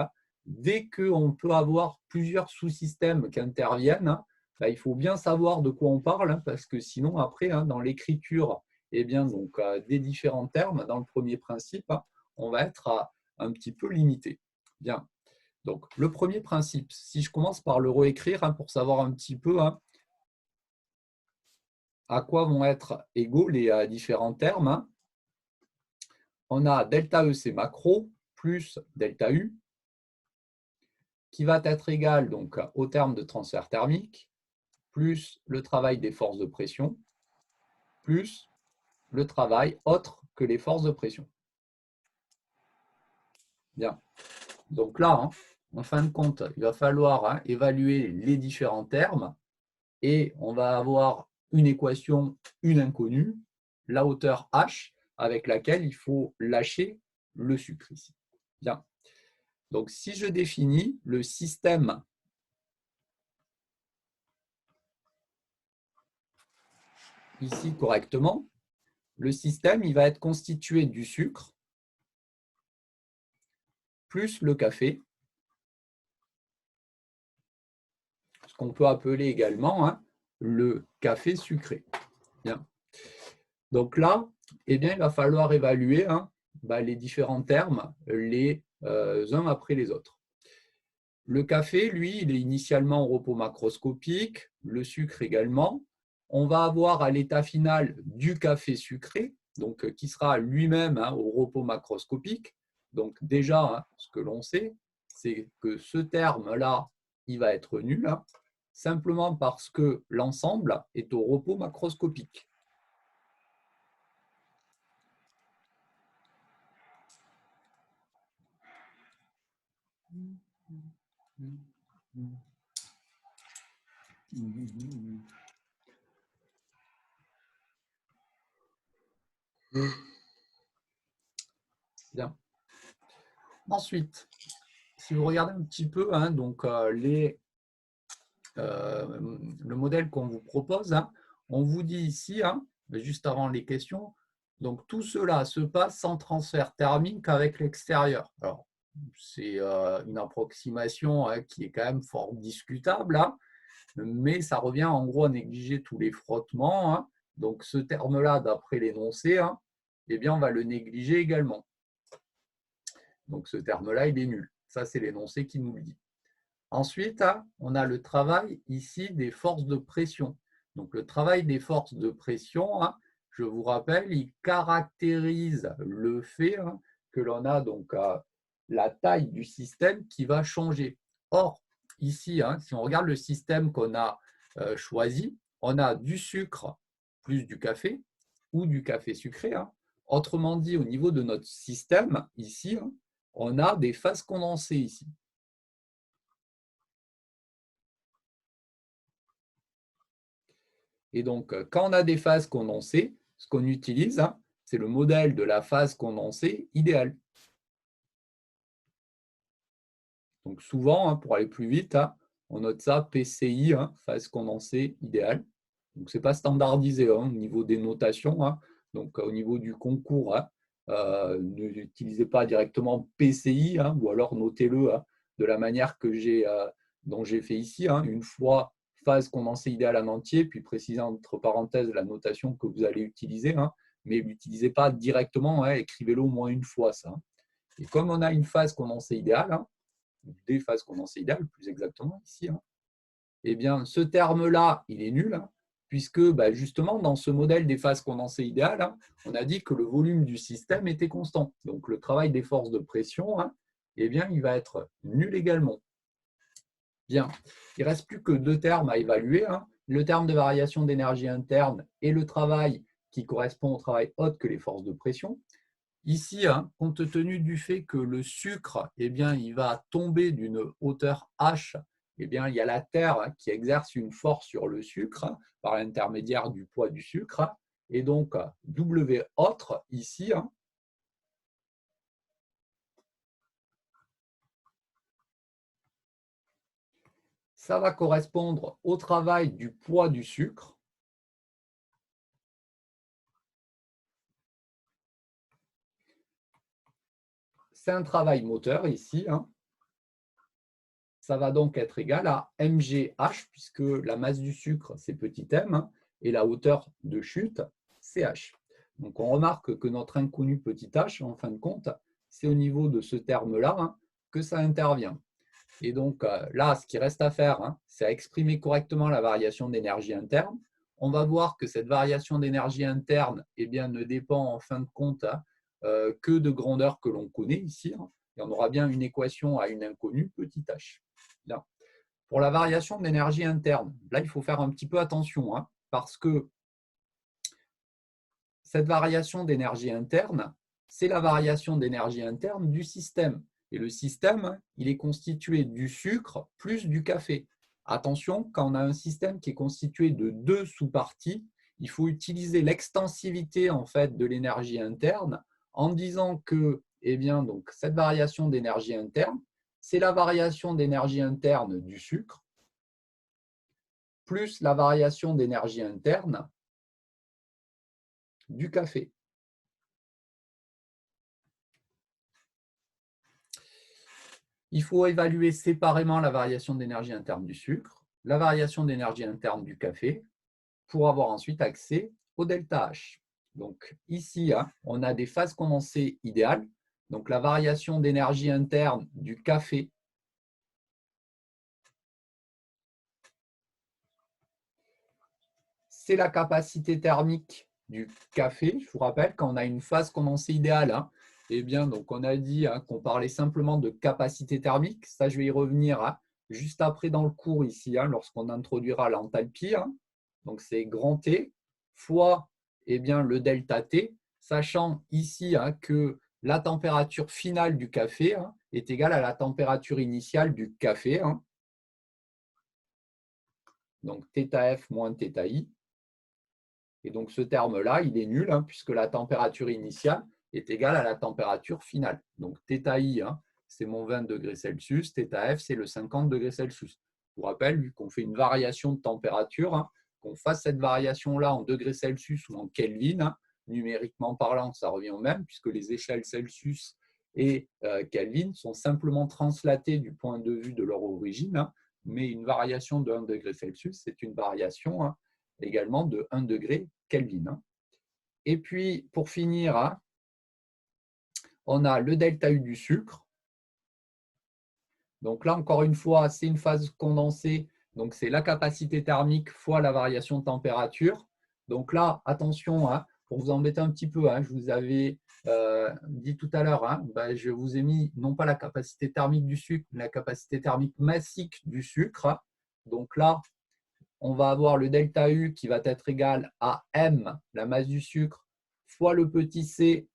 Dès qu'on peut avoir plusieurs sous-systèmes qui interviennent, il faut bien savoir de quoi on parle parce que sinon, après, dans l'écriture eh bien, donc, des différents termes, dans le premier principe, on va être un petit peu limité. Bien. Donc, le premier principe, si je commence par le réécrire pour savoir un petit peu à quoi vont être égaux les différents termes, on a delta E, c'est macro, plus delta U, qui va être égal donc, au terme de transfert thermique, plus le travail des forces de pression, plus le travail autre que les forces de pression. Bien. Donc là, en fin de compte, il va falloir évaluer les différents termes et on va avoir une équation, une inconnue, la hauteur H, avec laquelle il faut lâcher le sucre ici. Bien. Donc, si je définis le système ici correctement, le système il va être constitué du sucre plus le café, ce qu'on peut appeler également le café sucré. Bien. Donc là, eh bien, il va falloir évaluer les différents termes les uns après les autres. Le café, lui, il est initialement au repos macroscopique, le sucre également. On va avoir à l'état final du café sucré, donc qui sera lui-même au repos macroscopique. Donc déjà, ce que l'on sait, c'est que ce terme-là, il va être nul, simplement parce que l'ensemble est au repos macroscopique. Bien. Ensuite, si vous regardez un petit peu le modèle qu'on vous propose, on vous dit ici, juste avant les questions, donc tout cela se passe sans transfert thermique avec l'extérieur. Alors, c'est une approximation qui est quand même fort discutable, mais ça revient en gros à négliger tous les frottements. Donc ce terme-là, d'après l'énoncé, eh bien, on va le négliger également. Donc ce terme-là, il est nul. Ça, c'est l'énoncé qui nous le dit. Ensuite, on a le travail ici des forces de pression. Donc le travail des forces de pression, je vous rappelle, il caractérise le fait que l'on a donc la taille du système qui va changer. Or, ici, si on regarde le système qu'on a choisi, on a du sucre plus du café ou du café sucré. Autrement dit, au niveau de notre système, ici, on a des phases condensées ici. Et donc, quand on a des phases condensées, ce qu'on utilise, c'est le modèle de la phase condensée idéale. Donc, souvent, pour aller plus vite, on note ça PCI, phase condensée idéale. Donc, ce n'est pas standardisé au niveau des notations. Donc, au niveau du concours, n'utilisez pas directement PCI ou alors notez-le de la manière dont j'ai fait ici. Une fois phase condensée idéale en entier, puis précisez entre parenthèses la notation que vous allez utiliser, mais n'utilisez pas directement, écrivez-le au moins une fois ça. Et comme on a une phase condensée idéale, des phases condensées idéales plus exactement ici, eh bien ce terme-là, il est nul, puisque justement dans ce modèle des phases condensées idéales, on a dit que le volume du système était constant. Donc le travail des forces de pression, eh bien, il va être nul également. Bien, il ne reste plus que deux termes à évaluer, le terme de variation d'énergie interne et le travail qui correspond au travail autre que les forces de pression. Ici, compte tenu du fait que le sucre, eh bien, il va tomber d'une hauteur H, eh bien, il y a la Terre qui exerce une force sur le sucre par l'intermédiaire du poids du sucre. Et donc, W autre, ici, ça va correspondre au travail du poids du sucre. C'est un travail moteur ici. Ça va donc être égal à mgh, puisque la masse du sucre, c'est petit m, et la hauteur de chute, c'est h. Donc on remarque que notre inconnu petit h, en fin de compte, c'est au niveau de ce terme-là que ça intervient. Et donc là, ce qui reste à faire, c'est à exprimer correctement la variation d'énergie interne. On va voir que cette variation d'énergie interne ne dépend en fin de compte que de grandeur que l'on connaît ici. Et on aura bien une équation à une inconnue, petit h. Bien. Pour la variation d'énergie interne, là, il faut faire un petit peu attention parce que cette variation d'énergie interne, c'est la variation d'énergie interne du système. Et le système, il est constitué du sucre plus du café. Attention, quand on a un système qui est constitué de 2 sous-parties, il faut utiliser l'extensivité en fait, de l'énergie interne en disant que donc, cette variation d'énergie interne, c'est la variation d'énergie interne du sucre plus la variation d'énergie interne du café. Il faut évaluer séparément la variation d'énergie interne du sucre, la variation d'énergie interne du café, pour avoir ensuite accès au delta H. Donc ici, on a des phases condensées idéales. Donc la variation d'énergie interne du café c'est la capacité thermique du café. Je vous rappelle, quand on a une phase condensée idéale, donc on a dit qu'on parlait simplement de capacité thermique. Ça, je vais y revenir juste après dans le cours ici, lorsqu'on introduira l'enthalpie. Donc, c'est grand T fois le delta T, sachant ici que la température finale du café est égale à la température initiale du café. Donc, θF moins θI. Et donc, ce terme-là, il est nul puisque la température initiale est égale à la température finale. Donc, θI, c'est mon 20 degrés Celsius, θF, c'est le 50 degrés Celsius. Je vous rappelle, vu qu'on fait une variation de température, qu'on fasse cette variation-là en degrés Celsius ou en Kelvin, numériquement parlant, ça revient au même, puisque les échelles Celsius et Kelvin sont simplement translatées du point de vue de leur origine, mais une variation de 1 degré Celsius, c'est une variation également de 1 degré Kelvin. Et puis, pour finir, on a le delta U du sucre. Donc là, encore une fois, c'est une phase condensée. Donc, c'est la capacité thermique fois la variation de température. Donc là, attention, pour vous embêter un petit peu, je vous avais dit tout à l'heure, je vous ai mis non pas la capacité thermique du sucre, mais la capacité thermique massique du sucre. Donc là, on va avoir le delta U qui va être égal à M, la masse du sucre, fois le petit c,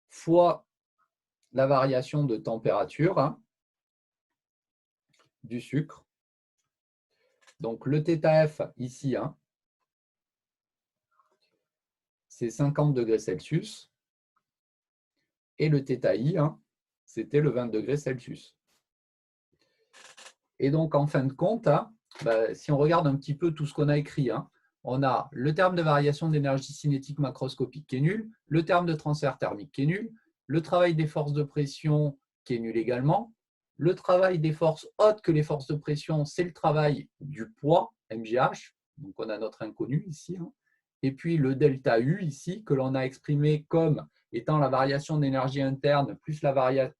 fois la variation de température du sucre. Donc, le θF ici, c'est 50 degrés Celsius. Et le θI, c'était le 20 degrés Celsius. Et donc, en fin de compte, si on regarde un petit peu tout ce qu'on a écrit, on a le terme de variation d'énergie cinétique macroscopique qui est nul, le terme de transfert thermique qui est nul, le travail des forces de pression qui est nul également, le travail des forces hautes que les forces de pression, c'est le travail du poids, MGH, donc on a notre inconnu ici, et puis le delta U ici, que l'on a exprimé comme étant la variation d'énergie interne plus la variation,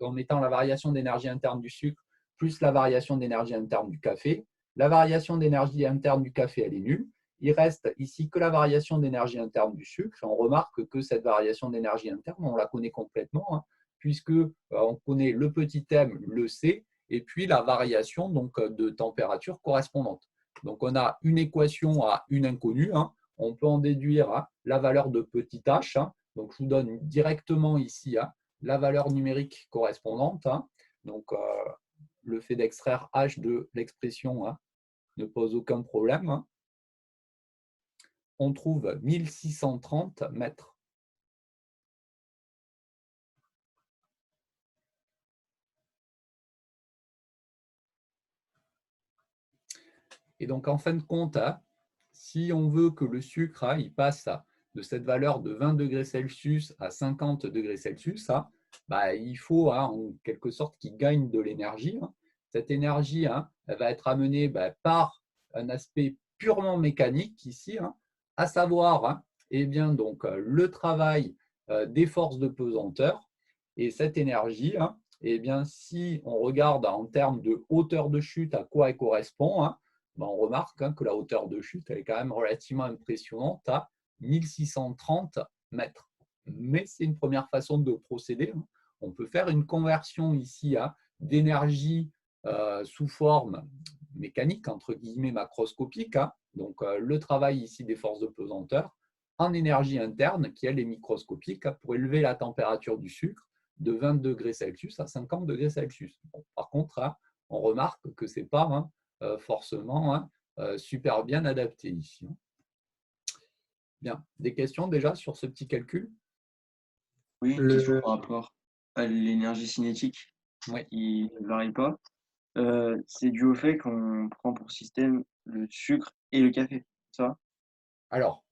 en mettant la variation d'énergie interne du sucre plus la variation d'énergie interne du café. La variation d'énergie interne du café, elle est nulle. Il reste ici que la variation d'énergie interne du sucre. On remarque que cette variation d'énergie interne, on la connaît complètement, puisque on connaît le petit m, le C, et puis la variation donc, de température correspondante. Donc, on a une équation à une inconnue. On peut en déduire la valeur de petit h. Donc, je vous donne directement ici la valeur numérique correspondante. Donc, le fait d'extraire h de l'expression ne pose aucun problème. On trouve 1630 mètres. Et donc, en fin de compte, si on veut que le sucre il passe de cette valeur de 20 degrés Celsius à 50 degrés Celsius, il faut en quelque sorte qu'il gagne de l'énergie. Cette énergie elle va être amenée par un aspect purement mécanique ici, à savoir donc, le travail des forces de pesanteur. Et cette énergie, eh bien, si on regarde en termes de hauteur de chute à quoi elle correspond, hein, ben, on remarque que la hauteur de chute elle est quand même relativement impressionnante à 1630 mètres. Mais c'est une première façon de procéder. Hein. On peut faire une conversion ici d'énergie sous forme mécanique, entre guillemets macroscopique, hein. Donc le travail ici des forces de pesanteur, en énergie interne qui elle est microscopique pour élever la température du sucre de 20 degrés Celsius à 50 degrés Celsius. Bon, par contre, hein, on remarque que ce n'est pas forcément super bien adapté ici. Bien, des questions déjà sur ce petit calcul? Oui, une question par rapport à l'énergie cinétique Oui. qui ne varie pas. C'est dû au fait qu'on prend pour système le sucre et le café, ça? Alors,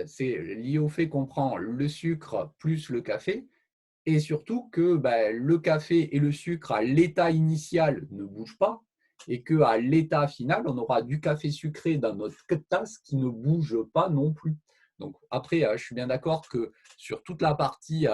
c'est lié au fait qu'on prend le sucre plus le café et surtout que le café et le sucre à l'état initial ne bougent pas et qu'à l'état final, on aura du café sucré dans notre tasse qui ne bouge pas non plus. Donc après, je suis bien d'accord que sur toute la partie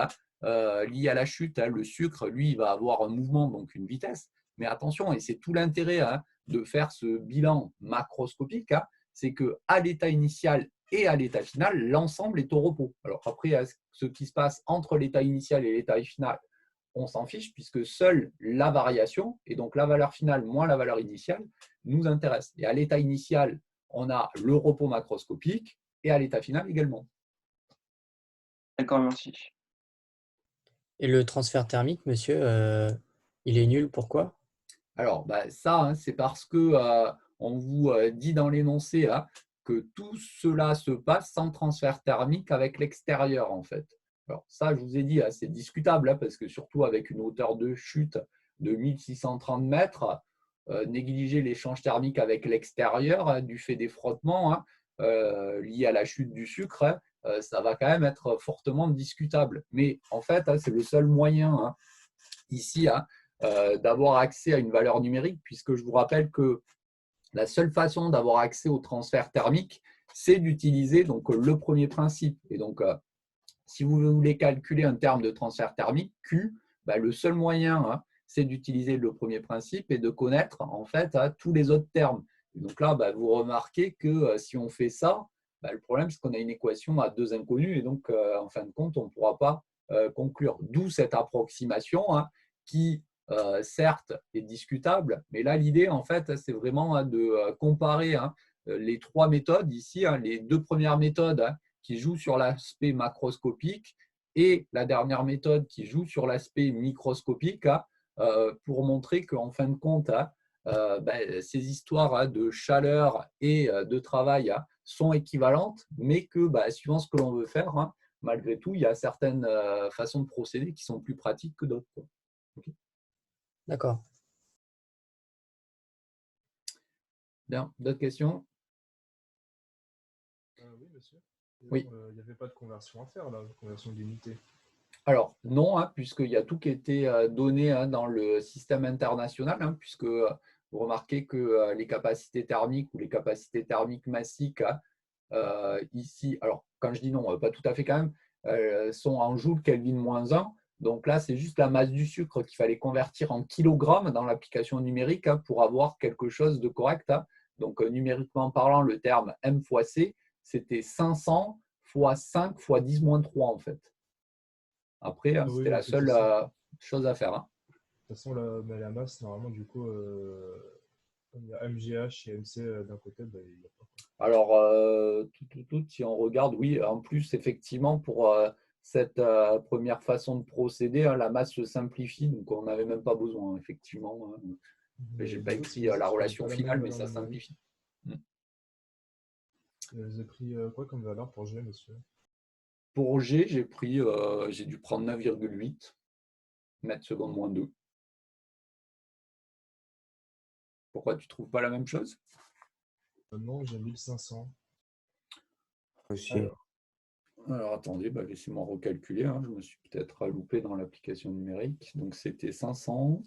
liée à la chute, le sucre, lui, il va avoir un mouvement, donc une vitesse. Mais attention, et c'est tout l'intérêt de faire ce bilan macroscopique, c'est qu'à l'état initial et à l'état final, l'ensemble est au repos. Alors après, ce qui se passe entre l'état initial et l'état final, on s'en fiche puisque seule la variation, et donc la valeur finale moins la valeur initiale, nous intéresse. Et à l'état initial, on a le repos macroscopique et à l'état final également. D'accord, merci. Et le transfert thermique, monsieur, il est nul, pourquoi? Alors, ça, c'est parce que on vous dit dans l'énoncé que tout cela se passe sans transfert thermique avec l'extérieur, en fait. Alors, ça, je vous ai dit, c'est discutable, parce que surtout avec une hauteur de chute de 1630 mètres, négliger l'échange thermique avec l'extérieur du fait des frottements liés à la chute du sucre, ça va quand même être fortement discutable. Mais en fait, c'est le seul moyen ici d'avoir accès à une valeur numérique, puisque je vous rappelle que la seule façon d'avoir accès au transfert thermique, c'est d'utiliser donc le premier principe. Et donc, si vous voulez calculer un terme de transfert thermique, Q, le seul moyen, c'est d'utiliser le premier principe et de connaître en fait tous les autres termes. Et donc là, vous remarquez que si on fait ça, le problème, c'est qu'on a une équation à deux inconnus et donc, en fin de compte, on ne pourra pas conclure. D'où cette approximation qui, certes, est discutable, mais là, l'idée, en fait, c'est vraiment de comparer les trois méthodes ici, les deux premières méthodes qui jouent sur l'aspect macroscopique et la dernière méthode qui joue sur l'aspect microscopique pour montrer qu'en fin de compte, ces histoires de chaleur et de travail sont équivalentes, mais que suivant ce que l'on veut faire, malgré tout, il y a certaines façons de procéder qui sont plus pratiques que d'autres. Okay. D'accord. Bien, d'autres questions? Oui, monsieur. Oui. Il n'y avait pas de conversion à faire, là, conversion d'unité. Alors, non, puisqu'il y a tout qui a été donné dans le système international, puisque vous remarquez que les capacités thermiques ou les capacités thermiques massiques ici, alors quand je dis non, pas tout à fait quand même, sont en joules Kelvin moins 1. Donc là, c'est juste la masse du sucre qu'il fallait convertir en kilogrammes dans l'application numérique pour avoir quelque chose de correct. Donc numériquement parlant, le terme M fois C, c'était 500 fois 5 fois 10 moins 3 en fait. Après, c'était la seule chose à faire. De toute façon, la masse, normalement, du coup, il y a MGH et MC d'un côté, il n'y a pas. Alors, si on regarde, oui, en plus, effectivement, pour cette première façon de procéder, la masse se simplifie, donc on n'avait même pas besoin, effectivement. Je n'ai pas écrit la relation finale, mais ça simplifie. Vous avez pris quoi comme valeur pour G, monsieur? Pour G, j'ai dû prendre 9,8 mètres secondes moins 2. Pourquoi tu ne trouves pas la même chose? Non, j'ai 1500. Aussi. Alors attendez, laissez-moi recalculer. Je me suis peut-être loupé dans l'application numérique. Donc c'était 500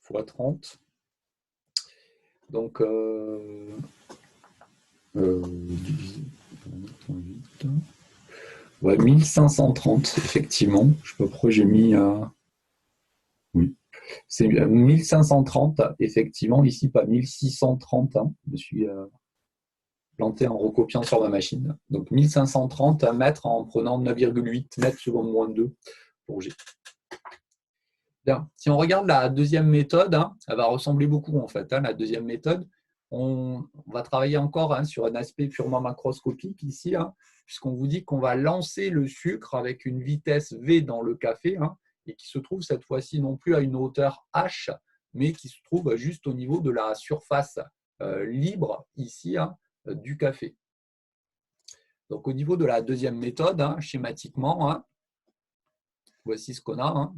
fois 30. Donc divisé par 8. Ouais, 1530, effectivement. Je ne sais pas pourquoi j'ai mis. Oui. C'est 1530, effectivement, ici pas 1630. Hein. Je me suis planté en recopiant sur ma machine. Donc 1530 mètres en prenant 9,8 mètres seconde moins 2 pour G. Bien. Si on regarde la deuxième méthode, hein, elle va ressembler beaucoup en fait. Hein, la deuxième méthode, on va travailler encore hein, sur un aspect purement macroscopique ici, hein, puisqu'on vous dit qu'on va lancer le sucre avec une vitesse V dans le café, hein, et qui se trouve cette fois-ci non plus à une hauteur H, mais qui se trouve juste au niveau de la surface libre ici hein, du café. Donc au niveau de la deuxième méthode, hein, schématiquement, hein, voici ce qu'on a. Hein.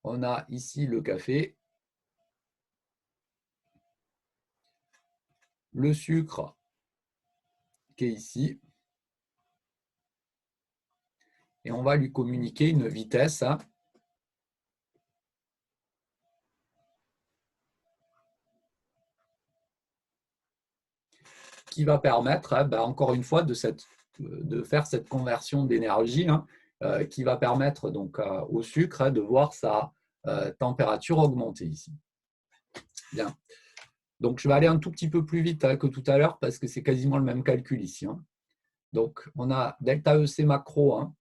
On a ici le café, le sucre qui est ici, et on va lui communiquer une vitesse hein, qui va permettre, hein, encore une fois, de faire cette conversion d'énergie hein, qui va permettre donc, au sucre hein, de voir sa température augmenter ici. Bien. Donc, je vais aller un tout petit peu plus vite hein, que tout à l'heure parce que c'est quasiment le même calcul ici. Hein. Donc, on a delta EC macro hein,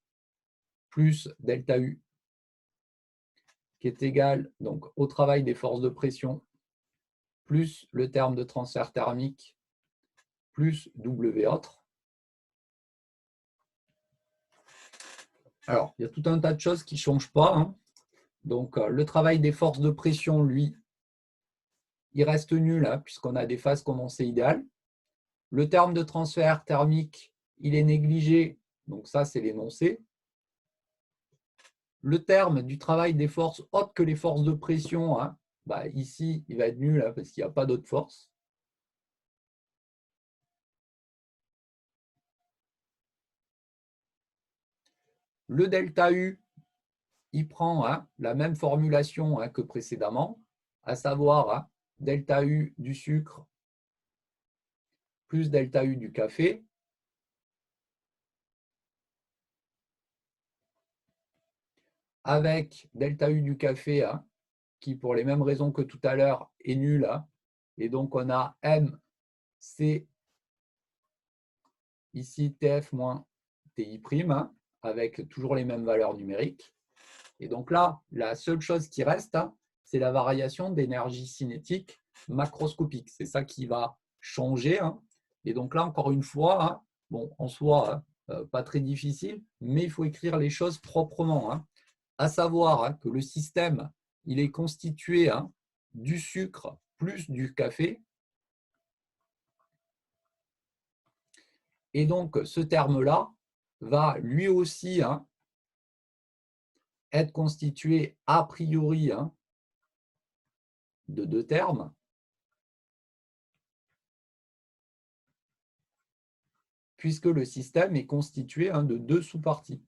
plus delta U qui est égal donc, au travail des forces de pression plus le terme de transfert thermique plus W autre. Alors, il y a tout un tas de choses qui ne changent pas. Hein. Donc, le travail des forces de pression, lui, il reste nul hein, puisqu'on a des phases condensées idéales. Le terme de transfert thermique, il est négligé. Donc, ça, c'est l'énoncé. Le terme du travail des forces autres que les forces de pression, hein, ici, il va être nul hein, parce qu'il n'y a pas d'autres forces. Le delta U, il prend hein, la même formulation hein, que précédemment, à savoir hein, delta U du sucre plus delta U du café. Avec delta U du café, hein, qui pour les mêmes raisons que tout à l'heure est nul. Hein, et donc on a MC ici TF moins TI', hein, avec toujours les mêmes valeurs numériques. Et donc là, la seule chose qui reste, hein, c'est la variation d'énergie cinétique macroscopique. C'est ça qui va changer. Hein. Et donc là, encore une fois, hein, bon, en soi, pas très difficile, mais il faut écrire les choses proprement. Hein. À savoir hein, que le système, il est constitué hein, du sucre plus du café. Et donc, ce terme-là va lui aussi hein, être constitué a priori hein, de deux termes. Puisque le système est constitué hein, de deux sous-parties.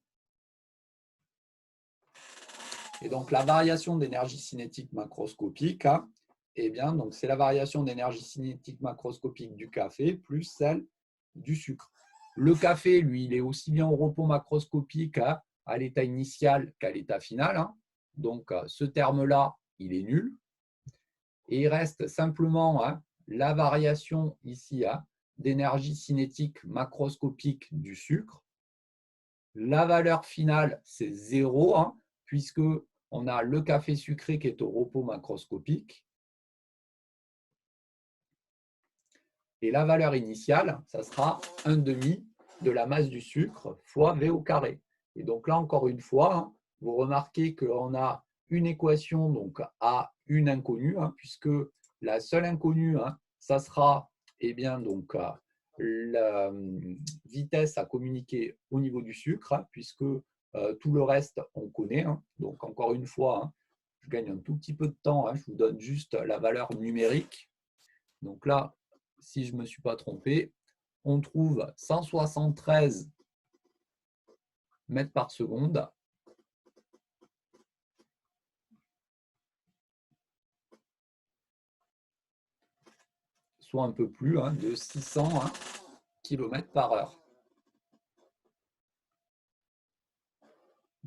Et donc, la variation d'énergie cinétique macroscopique, hein, eh bien, donc c'est la variation d'énergie cinétique macroscopique du café plus celle du sucre. Le café, lui, il est aussi bien au repos macroscopique hein, à l'état initial qu'à l'état final. Hein. Donc, ce terme-là, il est nul. Et il reste simplement hein, la variation ici hein, d'énergie cinétique macroscopique du sucre. La valeur finale, c'est 0, hein, puisque on a le café sucré qui est au repos macroscopique. Et la valeur initiale, ça sera 1/2 de la masse du sucre fois V au carré. Et donc là, encore une fois, hein, vous remarquez qu'on a une équation donc, à une inconnue, hein, puisque la seule inconnue, hein, ça sera eh bien, donc, la vitesse à communiquer au niveau du sucre, hein, puisque tout le reste, on connaît. Hein. Donc, encore une fois, hein, je gagne un tout petit peu de temps. Hein, je vous donne juste la valeur numérique. Donc là, si je ne me suis pas trompé, on trouve 173 mètres par seconde. Soit un peu plus hein, de 600 hein, km/h.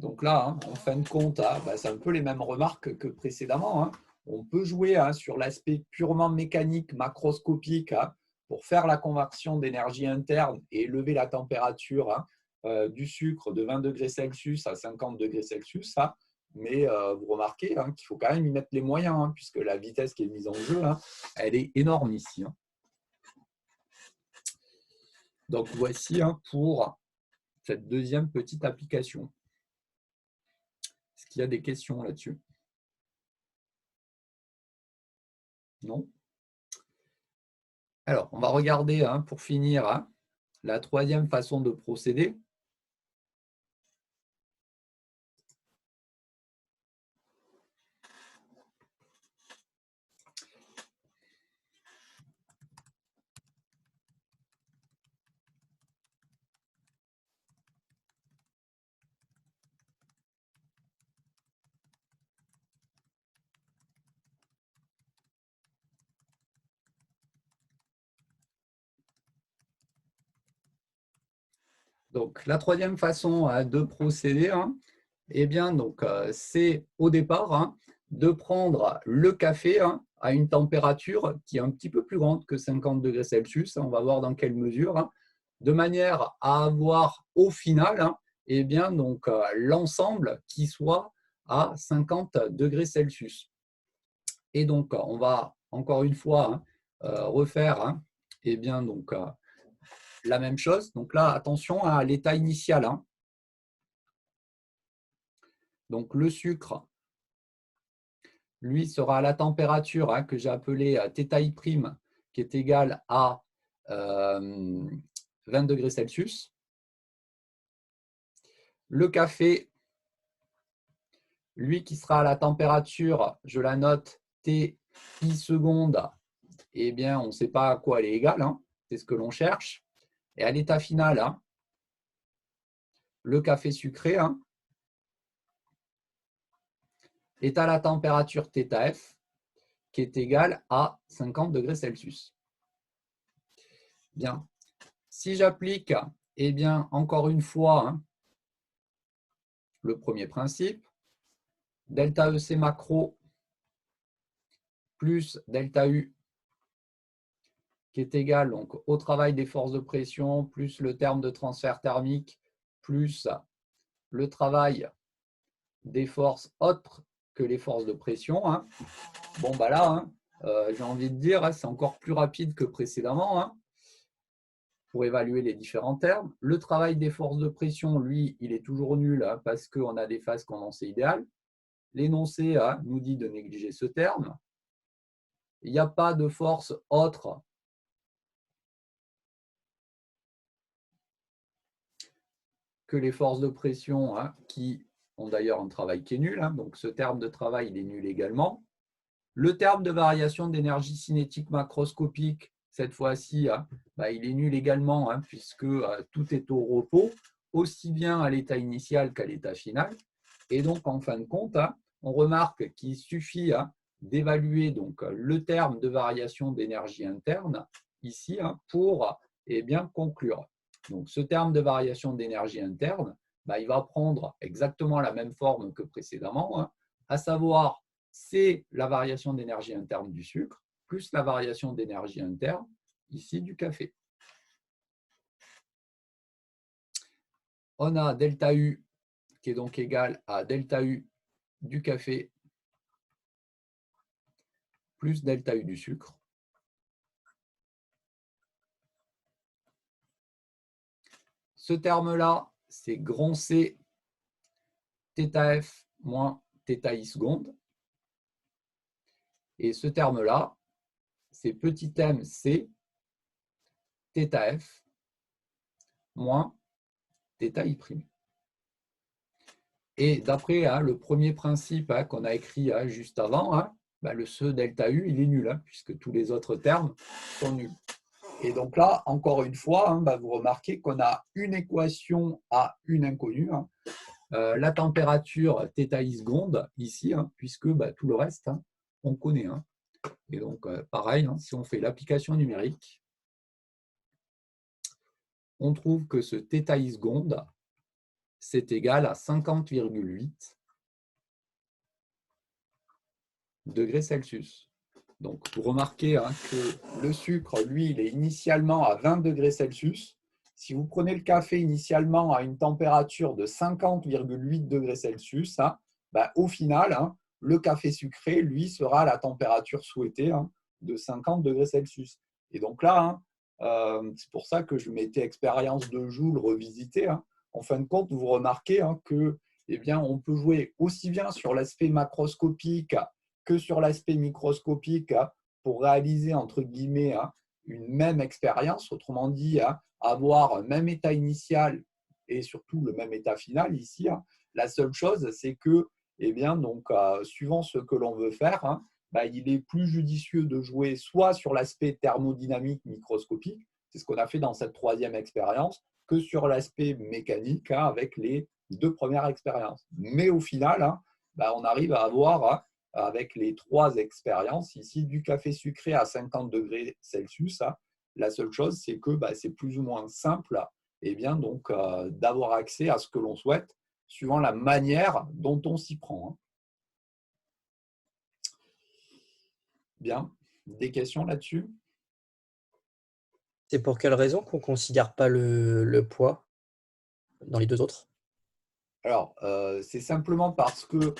Donc là, en fin de compte, c'est un peu les mêmes remarques que précédemment. On peut jouer sur l'aspect purement mécanique, macroscopique, pour faire la conversion d'énergie interne et élever la température du sucre de 20 degrés Celsius à 50 degrés Celsius. Mais vous remarquez qu'il faut quand même y mettre les moyens, puisque la vitesse qui est mise en jeu, elle est énorme ici. Donc voici pour cette deuxième petite application. Est-ce qu'il y a des questions là-dessus? Non? Alors, on va regarder pour finir la troisième façon de procéder. Donc, la troisième façon de procéder, eh bien, c'est au départ de prendre le café à une température qui est un petit peu plus grande que 50 degrés Celsius. On va voir dans quelle mesure, de manière à avoir au final eh bien, l'ensemble qui soit à 50 degrés Celsius. Et donc, on va encore une fois refaire eh bien, la même chose. Donc là, attention à l'état initial. Donc le sucre, lui, sera à la température que j'ai appelée θi', qui est égale à 20 degrés Celsius. Le café, lui, qui sera à la température, je la note Ti secondes, eh bien, on ne sait pas à quoi elle est égale, c'est ce que l'on cherche. Et à l'état final, le café sucré est à la température θf, qui est égale à 50 degrés Celsius. Bien. Si j'applique, eh bien, encore une fois, le premier principe, delta EC macro plus delta U, qui est égal donc, au travail des forces de pression, plus le terme de transfert thermique, plus le travail des forces autres que les forces de pression. Bon, bah là, j'ai envie de dire, c'est encore plus rapide que précédemment pour évaluer les différents termes. Le travail des forces de pression, lui, il est toujours nul parce qu'on a des phases condensées idéales. L'énoncé nous dit de négliger ce terme. Il n'y a pas de force autre que les forces de pression qui ont d'ailleurs un travail qui est nul. Donc ce terme de travail, il est nul également. Le terme de variation d'énergie cinétique macroscopique, cette fois-ci, il est nul également puisque tout est au repos, aussi bien à l'état initial qu'à l'état final. Et donc, en fin de compte, on remarque qu'il suffit d'évaluer le terme de variation d'énergie interne ici pour bien conclure. Donc, ce terme de variation d'énergie interne, il va prendre exactement la même forme que précédemment, à savoir, c'est la variation d'énergie interne du sucre plus la variation d'énergie interne ici du café. On a delta U qui est donc égal à delta U du café plus delta U du sucre. Ce terme-là, c'est grand C θf moins θi secondes. Et ce terme-là, c'est petit m C θf moins θi'. Et d'après le premier principe qu'on a écrit juste avant, ce delta U, il est nul, puisque tous les autres termes sont nuls. Et donc là, encore une fois, vous remarquez qu'on a une équation à une inconnue, la température θi secondes ici, puisque tout le reste, on connaît. Et donc, pareil, si on fait l'application numérique, on trouve que ce θi secondes, c'est égal à 50,8 degrés Celsius. Donc, vous remarquez que le sucre, lui, il est initialement à 20 degrés Celsius. Si vous prenez le café initialement à une température de 50,8 degrés Celsius, au final, le café sucré, lui, sera à la température souhaitée de 50 degrés Celsius. Et donc là, c'est pour ça que je mettais expérience de Joule revisitée. En fin de compte, vous remarquez que, on peut jouer aussi bien sur l'aspect macroscopique que sur l'aspect microscopique pour réaliser, entre guillemets, une même expérience, autrement dit, avoir un même état initial et surtout le même état final ici. La seule chose, c'est que, suivant ce que l'on veut faire, il est plus judicieux de jouer soit sur l'aspect thermodynamique microscopique, c'est ce qu'on a fait dans cette troisième expérience, que sur l'aspect mécanique avec les deux premières expériences. Mais au final, on arrive à avoir, avec les trois expériences ici, du café sucré à 50 degrés Celsius. La seule chose, c'est que c'est plus ou moins simple d'avoir accès à ce que l'on souhaite, suivant la manière dont on s'y prend. Bien, des questions là-dessus? C'est pour quelle raison qu'on ne considère pas le poids dans les deux autres? Alors, c'est simplement parce que,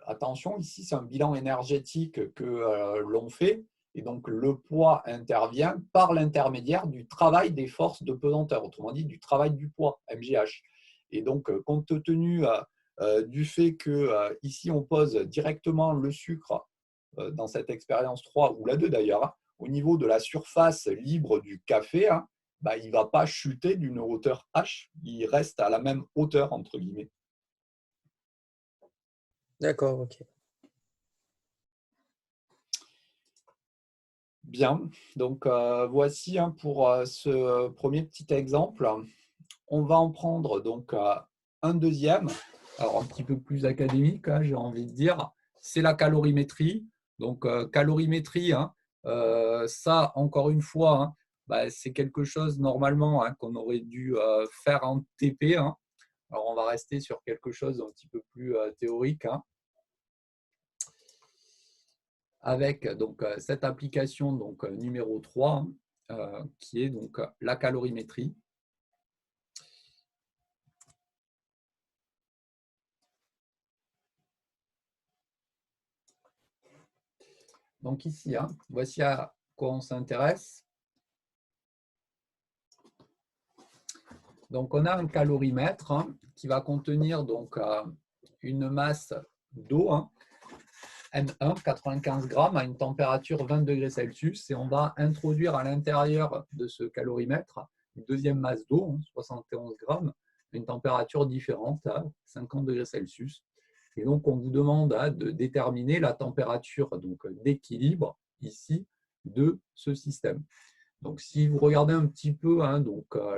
attention, ici, c'est un bilan énergétique que l'on fait. Et donc, le poids intervient par l'intermédiaire du travail des forces de pesanteur, autrement dit, du travail du poids, MGH. Et donc, compte tenu du fait que ici, on pose directement le sucre dans cette expérience 3 ou la 2 d'ailleurs, au niveau de la surface libre du café, il ne va pas chuter d'une hauteur H, il reste à la même hauteur, entre guillemets. D'accord, ok. Bien, donc voici pour ce premier petit exemple. On va en prendre donc un deuxième, alors un petit peu plus académique, j'ai envie de dire, c'est la calorimétrie. Donc calorimétrie, ça encore une fois, c'est quelque chose normalement qu'on aurait dû faire en TP. Alors on va rester sur quelque chose d'un petit peu plus théorique. Avec donc cette application donc numéro 3 qui est donc la calorimétrie. Donc ici, voici à quoi on s'intéresse. Donc on a un calorimètre qui va contenir donc une masse d'eau, N1, 95 grammes à une température 20 degrés Celsius, et on va introduire à l'intérieur de ce calorimètre une deuxième masse d'eau, 71 grammes, à une température différente à 50 degrés Celsius. Et donc, on vous demande de déterminer la température d'équilibre ici de ce système. Donc, si vous regardez un petit peu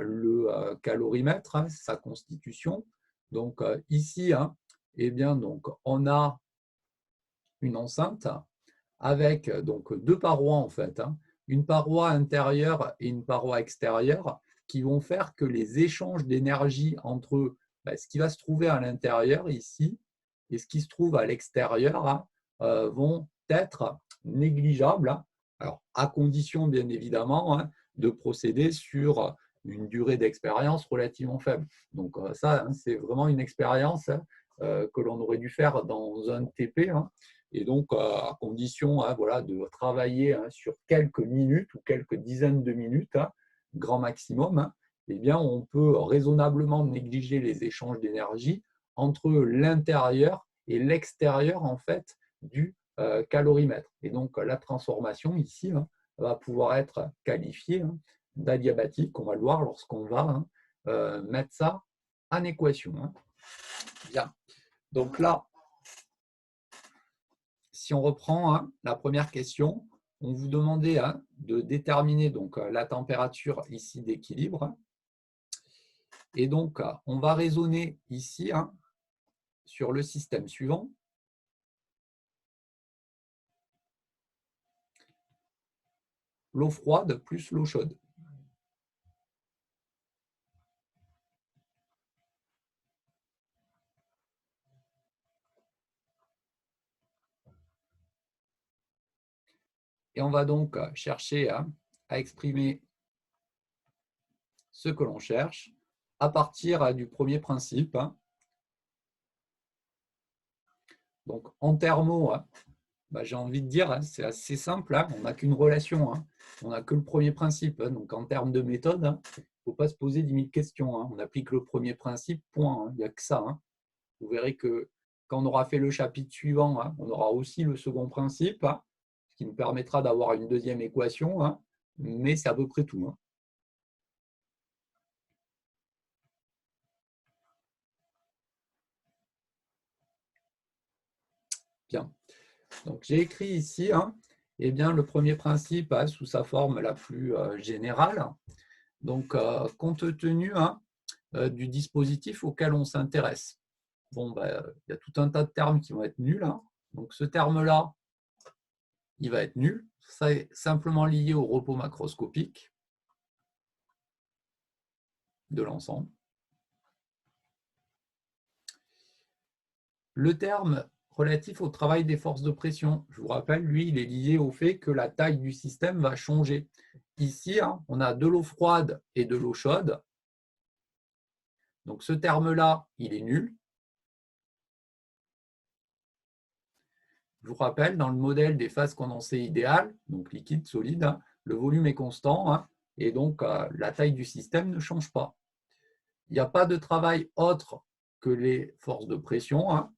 le calorimètre, sa constitution, donc ici, on a une enceinte avec donc deux parois en fait, une paroi intérieure et une paroi extérieure qui vont faire que les échanges d'énergie entre ce qui va se trouver à l'intérieur ici et ce qui se trouve à l'extérieur vont être négligeables, alors à condition bien évidemment de procéder sur une durée d'expérience relativement faible. Donc ça, c'est vraiment une expérience que l'on aurait dû faire dans un TP, et donc à condition de travailler sur quelques minutes ou quelques dizaines de minutes, grand maximum, on peut raisonnablement négliger les échanges d'énergie entre l'intérieur et l'extérieur en fait du calorimètre. Et donc la transformation ici va pouvoir être qualifiée d'adiabatique, on va le voir lorsqu'on va mettre ça en équation. Bien. Donc là, si on reprend la première question, on vous demandait de déterminer donc la température ici d'équilibre. Et donc, on va raisonner ici sur le système suivant. L'eau froide plus l'eau chaude. Et on va donc chercher à exprimer ce que l'on cherche à partir du premier principe. Donc, en thermo, j'ai envie de dire, c'est assez simple. On n'a qu'une relation. On n'a que le premier principe. Donc, en termes de méthode, il ne faut pas se poser 10 000 questions. On applique le premier principe, point. Il n'y a que ça. Vous verrez que quand on aura fait le chapitre suivant, on aura aussi le second principe, ce qui nous permettra d'avoir une deuxième équation. Mais c'est à peu près tout. Bien. Donc, j'ai écrit ici eh bien, le premier principe sous sa forme la plus générale. Donc, compte tenu du dispositif auquel on s'intéresse. Bon, il y a tout un tas de termes qui vont être nuls. Donc, ce terme-là, il va être nul. C'est simplement lié au repos macroscopique de l'ensemble. Le terme relatif au travail des forces de pression, je vous rappelle, lui, il est lié au fait que la taille du système va changer. Ici, on a de l'eau froide et de l'eau chaude. Donc, ce terme-là, il est nul. Je vous rappelle, dans le modèle des phases condensées idéales, donc liquide, solide, le volume est constant et donc la taille du système ne change pas. Il n'y a pas de travail autre que les forces de pression.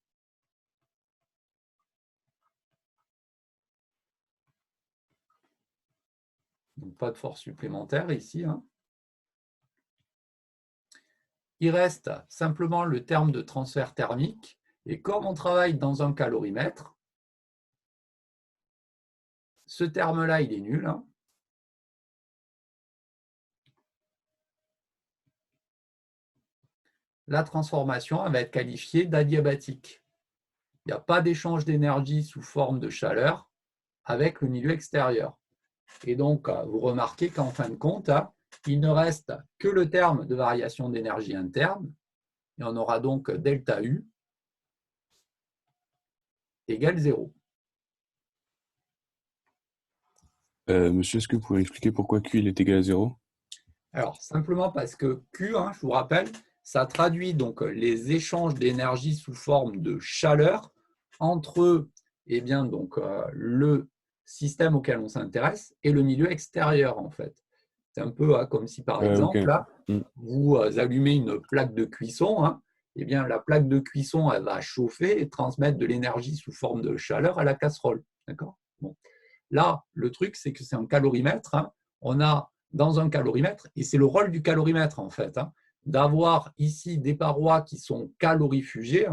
Donc, pas de force supplémentaire ici. Il reste simplement le terme de transfert thermique. Et comme on travaille dans un calorimètre, ce terme-là, il est nul. La transformation elle va être qualifiée d'adiabatique. Il n'y a pas d'échange d'énergie sous forme de chaleur avec le milieu extérieur. Et donc, vous remarquez qu'en fin de compte, il ne reste que le terme de variation d'énergie interne. Et on aura donc delta U égale 0. Monsieur, est-ce que vous pouvez expliquer pourquoi Q il est égal à 0? Alors, simplement parce que Q, je vous rappelle, ça traduit donc les échanges d'énergie sous forme de chaleur entre donc, le système auquel on s'intéresse et le milieu extérieur, en fait. C'est un peu comme si, par exemple, là, vous allumez une plaque de cuisson. Eh bien, la plaque de cuisson, elle va chauffer et transmettre de l'énergie sous forme de chaleur à la casserole. D'accord ? Bon. Là, le truc, c'est que c'est un calorimètre. On a dans un calorimètre, et c'est le rôle du calorimètre, en fait, d'avoir ici des parois qui sont calorifugées.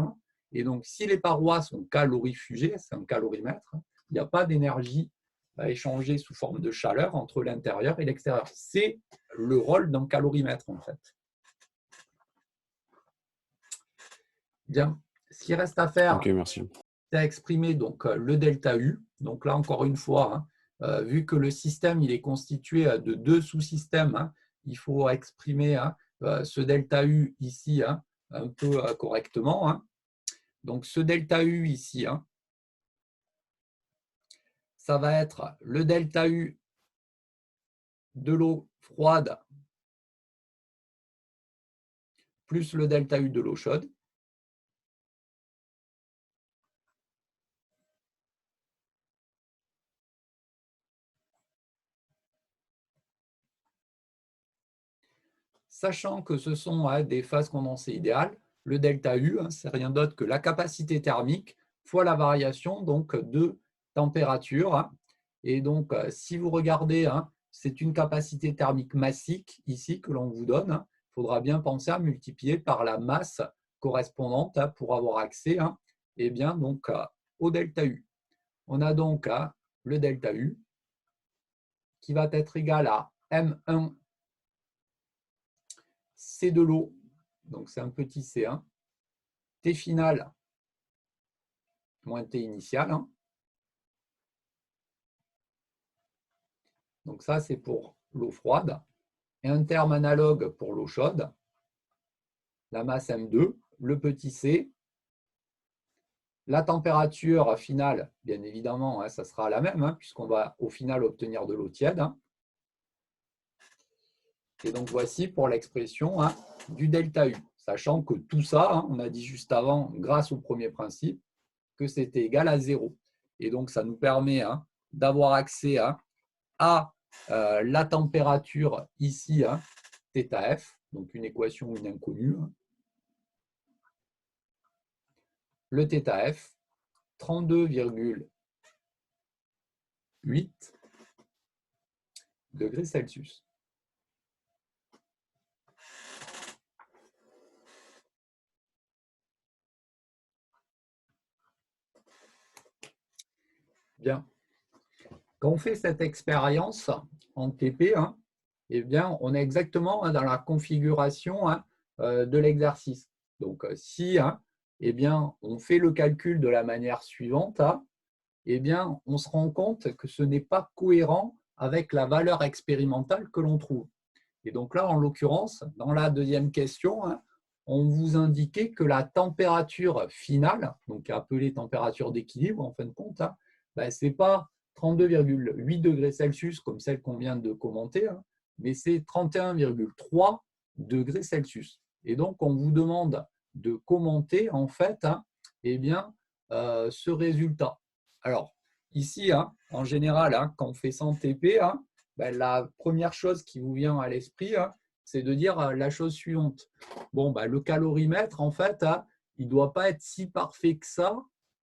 Et donc, si les parois sont calorifugées, c'est un calorimètre, il n'y a pas d'énergie à échanger sous forme de chaleur entre l'intérieur et l'extérieur. C'est le rôle d'un calorimètre, en fait. Bien, ce qui reste à faire, c'est à exprimer donc, le delta U. Donc là, encore une fois, vu que le système il est constitué de deux sous-systèmes, il faut exprimer ce delta U ici un peu correctement. Donc, ce delta U ici, ça va être le delta U de l'eau froide plus le delta U de l'eau chaude. Sachant que ce sont des phases condensées idéales, le delta U, c'est rien d'autre que la capacité thermique fois la variation donc, de température. Et donc, si vous regardez, c'est une capacité thermique massique ici que l'on vous donne. Il faudra bien penser à multiplier par la masse correspondante pour avoir accès eh bien, donc, au delta U. On a donc le delta U qui va être égal à M1 C de l'eau, donc c'est un petit C1, T final moins T initial. Donc ça, c'est pour l'eau froide. Et un terme analogue pour l'eau chaude, la masse M2, le petit c, La température finale, bien évidemment, ça sera la même, puisqu'on va au final obtenir de l'eau tiède. Et donc, voici pour l'expression du delta U, sachant que tout ça, on a dit juste avant, grâce au premier principe, que c'était égal à 0. Et donc, ça nous permet d'avoir accès à la température ici, θF, donc une équation, une inconnue. Le θF, 32,8 degrés Celsius. Bien. Quand on fait cette expérience en TP, eh bien, on est exactement dans la configuration de l'exercice. Donc, si eh bien, on fait le calcul de la manière suivante, eh bien, on se rend compte que ce n'est pas cohérent avec la valeur expérimentale que l'on trouve. Et donc là, en l'occurrence, dans la deuxième question, on vous indiquait que la température finale, donc appelée température d'équilibre en fin de compte, ce n'est pas 32,8 degrés Celsius comme celle qu'on vient de commenter, mais c'est 31,3 degrés Celsius. Et donc, on vous demande de commenter en fait eh bien, ce résultat. Alors, ici, en général, quand on fait 100 TP, la première chose qui vous vient à l'esprit, c'est de dire la chose suivante. Bon, le calorimètre, en fait, il ne doit pas être si parfait que ça,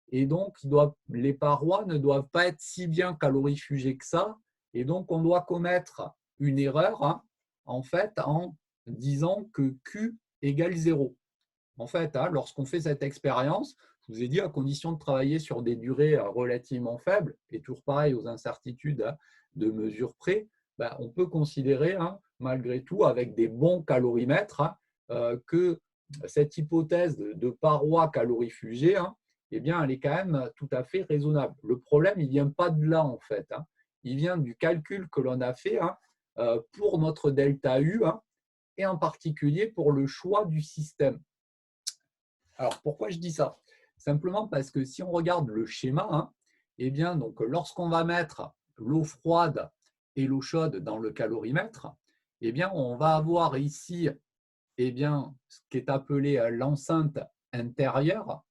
et donc les parois ne doivent pas être si bien calorifugées que ça, et donc on doit commettre une erreur, en fait, en disant que Q égale 0. En fait, lorsqu'on fait cette expérience, je vous ai dit, à condition de travailler sur des durées relativement faibles, et toujours pareil aux incertitudes de mesure près, on peut considérer, malgré tout, avec des bons calorimètres, que cette hypothèse de parois calorifugées, eh bien, elle est quand même tout à fait raisonnable. Le problème, il ne vient pas de là, en fait. Il vient du calcul que l'on a fait pour notre delta U, et en particulier pour le choix du système. Alors, pourquoi je dis ça? Simplement parce que si on regarde le schéma, eh bien, donc, lorsqu'on va mettre l'eau froide et l'eau chaude dans le calorimètre, eh bien, on va avoir ici eh bien, ce qui est appelé l'enceinte intérieure,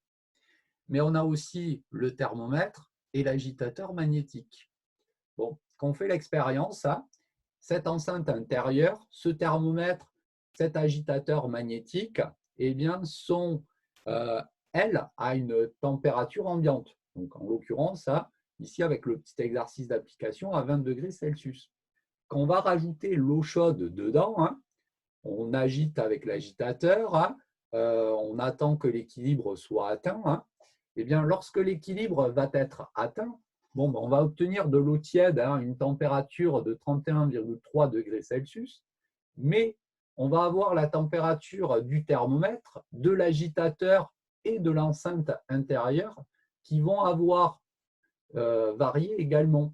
mais on a aussi le thermomètre et l'agitateur magnétique. Bon, quand on fait l'expérience, cette enceinte intérieure, ce thermomètre, cet agitateur magnétique, eh bien, sont, elles, à une température ambiante. Donc, en l'occurrence, ici, avec le petit exercice d'application, à 20 degrés Celsius. Quand on va rajouter l'eau chaude dedans, on agite avec l'agitateur, on attend que l'équilibre soit atteint. Eh bien, lorsque l'équilibre va être atteint, on va obtenir de l'eau tiède à une température de 31,3 degrés Celsius, mais on va avoir la température du thermomètre, de l'agitateur et de l'enceinte intérieure qui vont avoir varié également.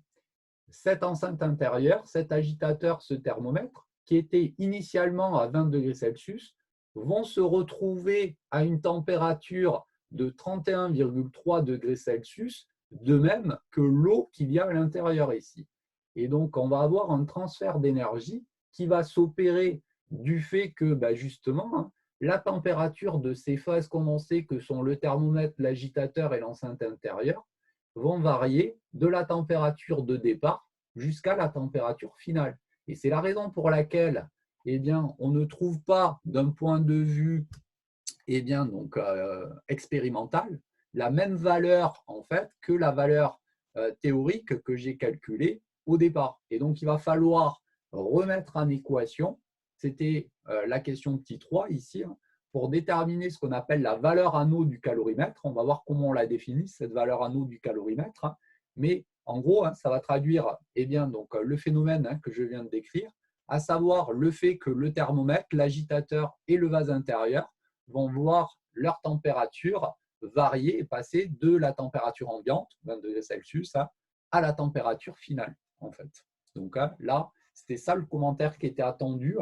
Cette enceinte intérieure, cet agitateur, ce thermomètre, qui était initialement à 20 degrés Celsius, vont se retrouver à une température de 31,3 degrés Celsius, de même que l'eau qu'il y a à l'intérieur ici. Et donc, on va avoir un transfert d'énergie qui va s'opérer du fait que, justement, la température de ces phases condensées que sont le thermomètre, l'agitateur et l'enceinte intérieure vont varier de la température de départ jusqu'à la température finale. Et c'est la raison pour laquelle eh bien, on ne trouve pas, d'un point de vue eh bien, donc, expérimental, la même valeur en fait, que la valeur théorique que j'ai calculée au départ. Et donc, il va falloir remettre en équation, c'était la question petit 3 ici, pour déterminer ce qu'on appelle la valeur anneau du calorimètre. On va voir comment on la définit, cette valeur anneau du calorimètre. Mais en gros, ça va traduire eh bien, donc, le phénomène que je viens de décrire, à savoir le fait que le thermomètre, l'agitateur et le vase intérieur vont voir leur température varier et passer de la température ambiante, 20 degrés Celsius, à la température finale, en fait. Donc là, c'était ça le commentaire qui était attendu,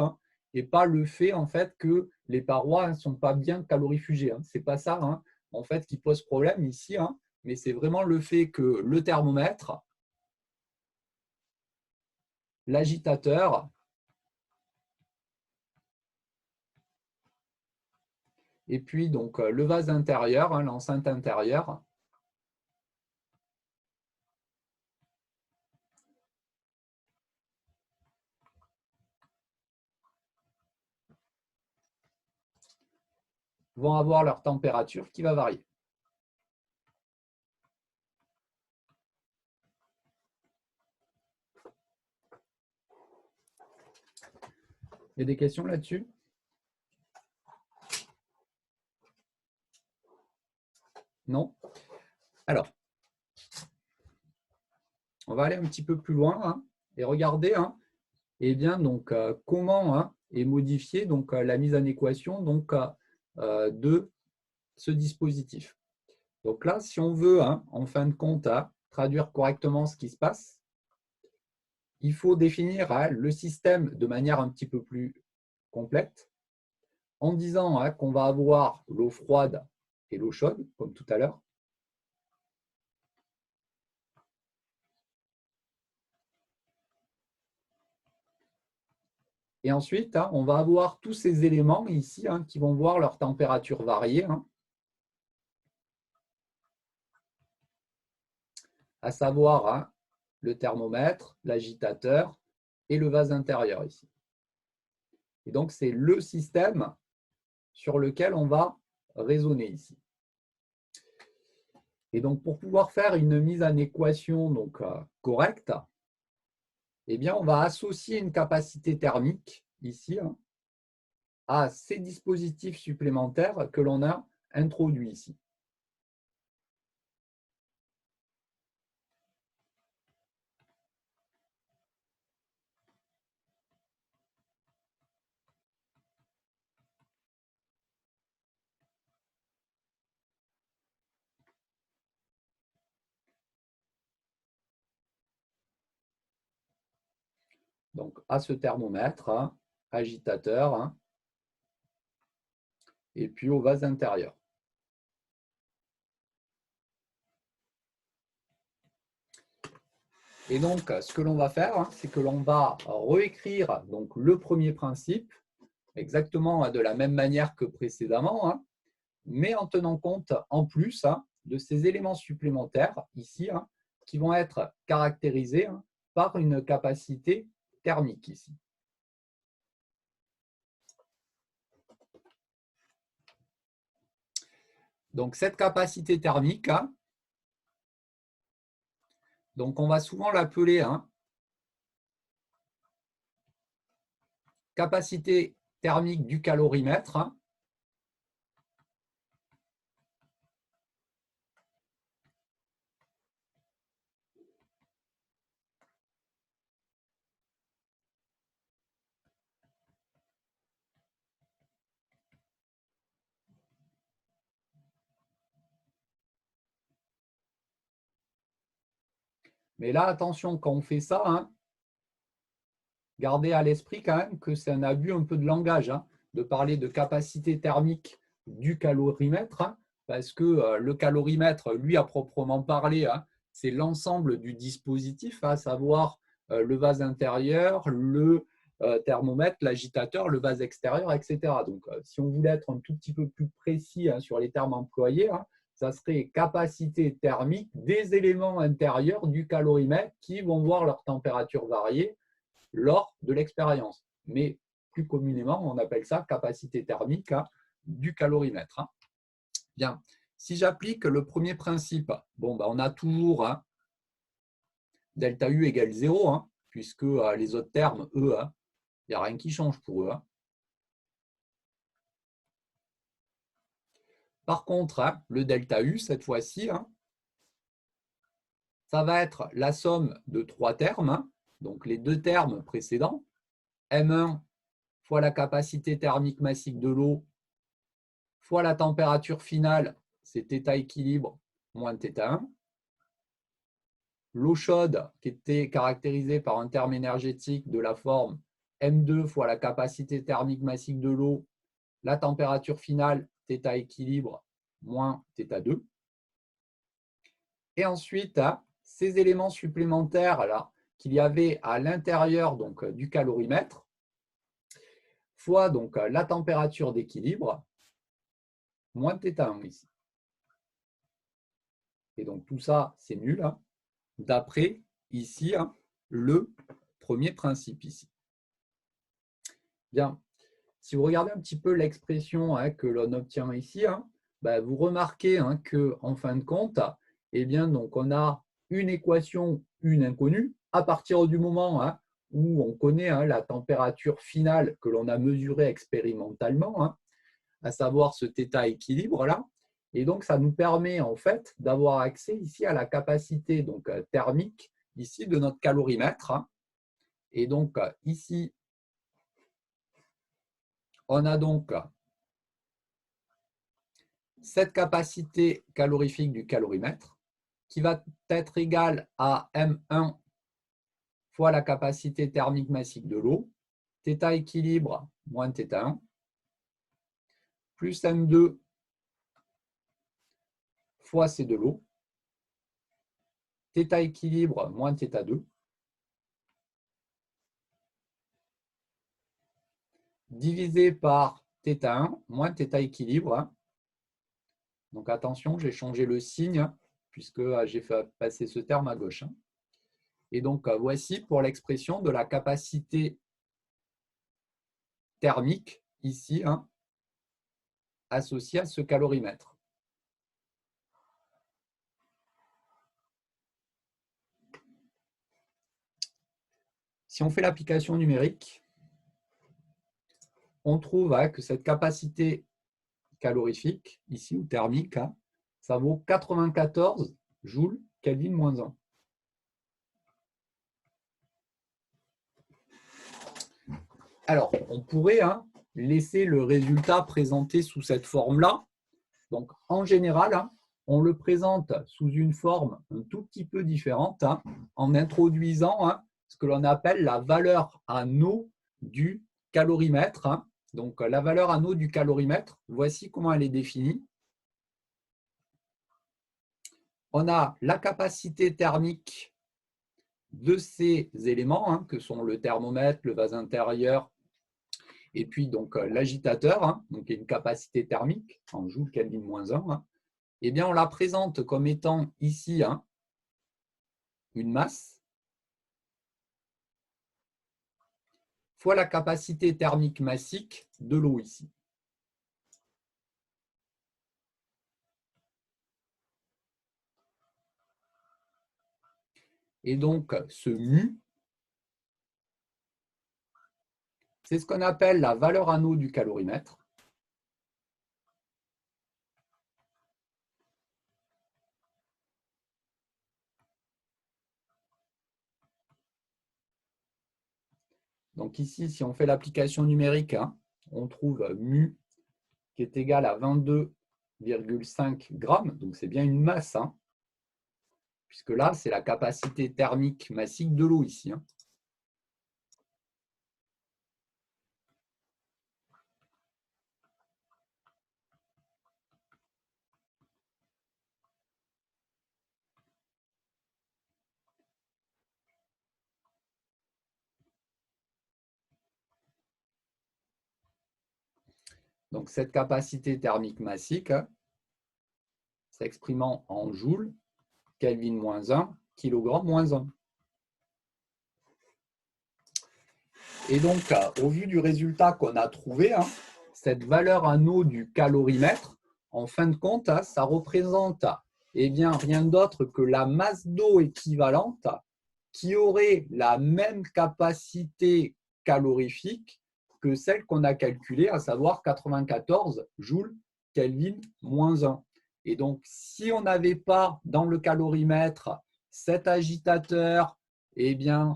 et pas le fait en fait que les parois ne sont pas bien calorifugées. Ce n'est pas ça. en fait, qui pose problème ici, hein, mais c'est vraiment le fait que le thermomètre, l'agitateur et puis donc le vase intérieur, hein, l'enceinte intérieure, vont avoir leur température qui va varier. Il y a des questions là-dessus? Non? Alors, on va aller un petit peu plus loin hein, et regarder hein, eh bien, donc, comment hein, est modifiée donc, la mise en équation donc, de ce dispositif. Donc là, si on veut, hein, en fin de compte, traduire correctement ce qui se passe, il faut définir hein, le système de manière un petit peu plus complète en disant hein, qu'on va avoir l'eau froide et l'eau chaude, comme tout à l'heure. Et ensuite, hein, on va avoir tous ces éléments ici hein, qui vont voir leur température varier, hein, à savoir hein, le thermomètre, l'agitateur et le vase intérieur ici. Et donc, c'est le système sur lequel on va raisonner ici. Et donc, pour pouvoir faire une mise en équation donc, correcte, eh bien, on va associer une capacité thermique ici hein, à ces dispositifs supplémentaires que l'on a introduits ici. Donc, à ce thermomètre, hein, agitateur, hein, et puis au vase intérieur. Et donc, ce que l'on va faire, hein, c'est que l'on va réécrire donc, le premier principe, exactement de la même manière que précédemment, hein, mais en tenant compte en plus hein, de ces éléments supplémentaires ici, hein, qui vont être caractérisés hein, par une capacité thermique ici. Donc, cette capacité thermique, hein, donc on va souvent l'appeler hein, capacité thermique du calorimètre. Hein, mais là, attention, quand on fait ça, hein, gardez à l'esprit quand même que c'est un abus un peu de langage, hein, de parler de capacité thermique du calorimètre, hein, parce que le calorimètre, lui, à proprement parler, hein, c'est l'ensemble du dispositif, à savoir le vase intérieur, le thermomètre, l'agitateur, le vase extérieur, etc. Donc, si on voulait être un tout petit peu plus précis hein, sur les termes employés, hein, ça serait capacité thermique des éléments intérieurs du calorimètre qui vont voir leur température varier lors de l'expérience. Mais plus communément, on appelle ça capacité thermique hein, du calorimètre. Hein. Bien, si j'applique le premier principe, bon, ben, on a toujours hein, delta U égale 0, hein, puisque les autres termes, eux, il n'y a rien qui change pour eux. Hein. Par contre, hein, le delta U, cette fois-ci, hein, ça va être la somme de trois termes, hein, donc les deux termes précédents, M1 fois la capacité thermique massique de l'eau fois la température finale, c'est θ équilibre moins θ1. L'eau chaude qui était caractérisée par un terme énergétique de la forme M2 fois la capacité thermique massique de l'eau, la température finale, θ équilibre moins θ2. Et ensuite, ces éléments supplémentaires là qu'il y avait à l'intérieur du calorimètre, fois donc la température d'équilibre, moins θ1 ici. Et donc tout ça, c'est nul, hein, d'après ici le premier principe ici. Bien, si vous regardez un petit peu l'expression que l'on obtient ici, vous remarquez qu'en fin de compte, eh bien, donc, on a une équation, une inconnue, à partir du moment où on connaît la température finale que l'on a mesurée expérimentalement, à savoir ce θ équilibre là. Et donc, ça nous permet en fait d'avoir accès ici à la capacité thermique ici de notre calorimètre. Et donc, ici, on a donc cette capacité calorifique du calorimètre qui va être égale à M1 fois la capacité thermique massique de l'eau, θ équilibre moins θ1, plus M2 fois C de l'eau, θ équilibre moins θ2, divisé par θ1 moins θ équilibre. Donc attention, j'ai changé le signe puisque j'ai fait passer ce terme à gauche. Et donc voici pour l'expression de la capacité thermique ici associée à ce calorimètre. Si on fait l'application numérique, on trouve que cette capacité calorifique, ici, ou thermique, ça vaut 94 joules Kelvin moins 1. Alors, on pourrait laisser le résultat présenté sous cette forme-là. Donc, en général, on le présente sous une forme un tout petit peu différente en introduisant ce que l'on appelle la valeur anneau du calorimètre. Donc, la valeur anneau du calorimètre, voici comment elle est définie. On a la capacité thermique de ces éléments, que sont le thermomètre, le vase intérieur, et puis donc l'agitateur, donc il y a une capacité thermique en joules Kelvin moins 1. Eh bien, on la présente comme étant ici une masse fois la capacité thermique massique de l'eau ici. Et donc, ce mu, c'est ce qu'on appelle la valeur anneau du calorimètre. Donc ici, si on fait l'application numérique, on trouve mu qui est égal à 22,5 grammes. Donc c'est bien une masse, puisque là, c'est la capacité thermique massique de l'eau ici. Donc, cette capacité thermique massique s'exprimant en joules, Kelvin moins 1, kilogramme moins 1. Et donc, au vu du résultat qu'on a trouvé, cette valeur anneau du calorimètre, en fin de compte, ça représente rien d'autre que la masse d'eau équivalente qui aurait la même capacité calorifique que celle qu'on a calculée, à savoir 94 joules Kelvin moins 1. Et donc, si on n'avait pas dans le calorimètre cet agitateur, ce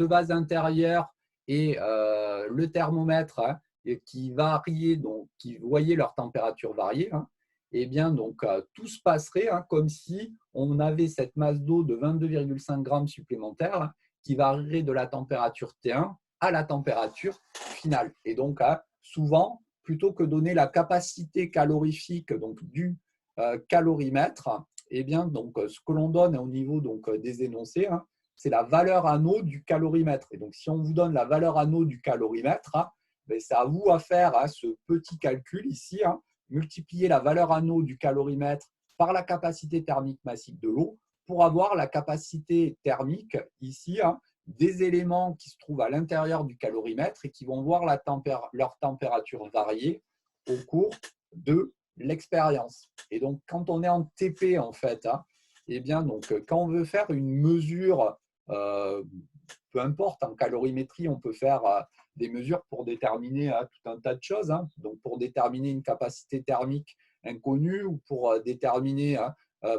vase intérieur et le thermomètre qui variaient, donc qui voyaient leur température varier, tout se passerait comme si on avait cette masse d'eau de 22,5 grammes supplémentaires qui varierait de la température T1 à la température finale. Et donc, souvent, plutôt que donner la capacité calorifique donc, du calorimètre, eh bien, donc, ce que l'on donne au niveau donc, des énoncés, hein, c'est la valeur anneau du calorimètre. Et donc, si on vous donne la valeur anneau du calorimètre, hein, ben, c'est à vous à faire hein, ce petit calcul ici, hein, multiplier la valeur anneau du calorimètre par la capacité thermique massique de l'eau pour avoir la capacité thermique ici hein, des éléments qui se trouvent à l'intérieur du calorimètre et qui vont voir leur température varier au cours de l'expérience. Et donc, quand on est en TP, en fait, hein, eh bien, donc, quand on veut faire une mesure, peu importe, en calorimétrie, on peut faire des mesures pour déterminer tout un tas de choses. Hein. Donc, pour déterminer une capacité thermique inconnue ou pour déterminer,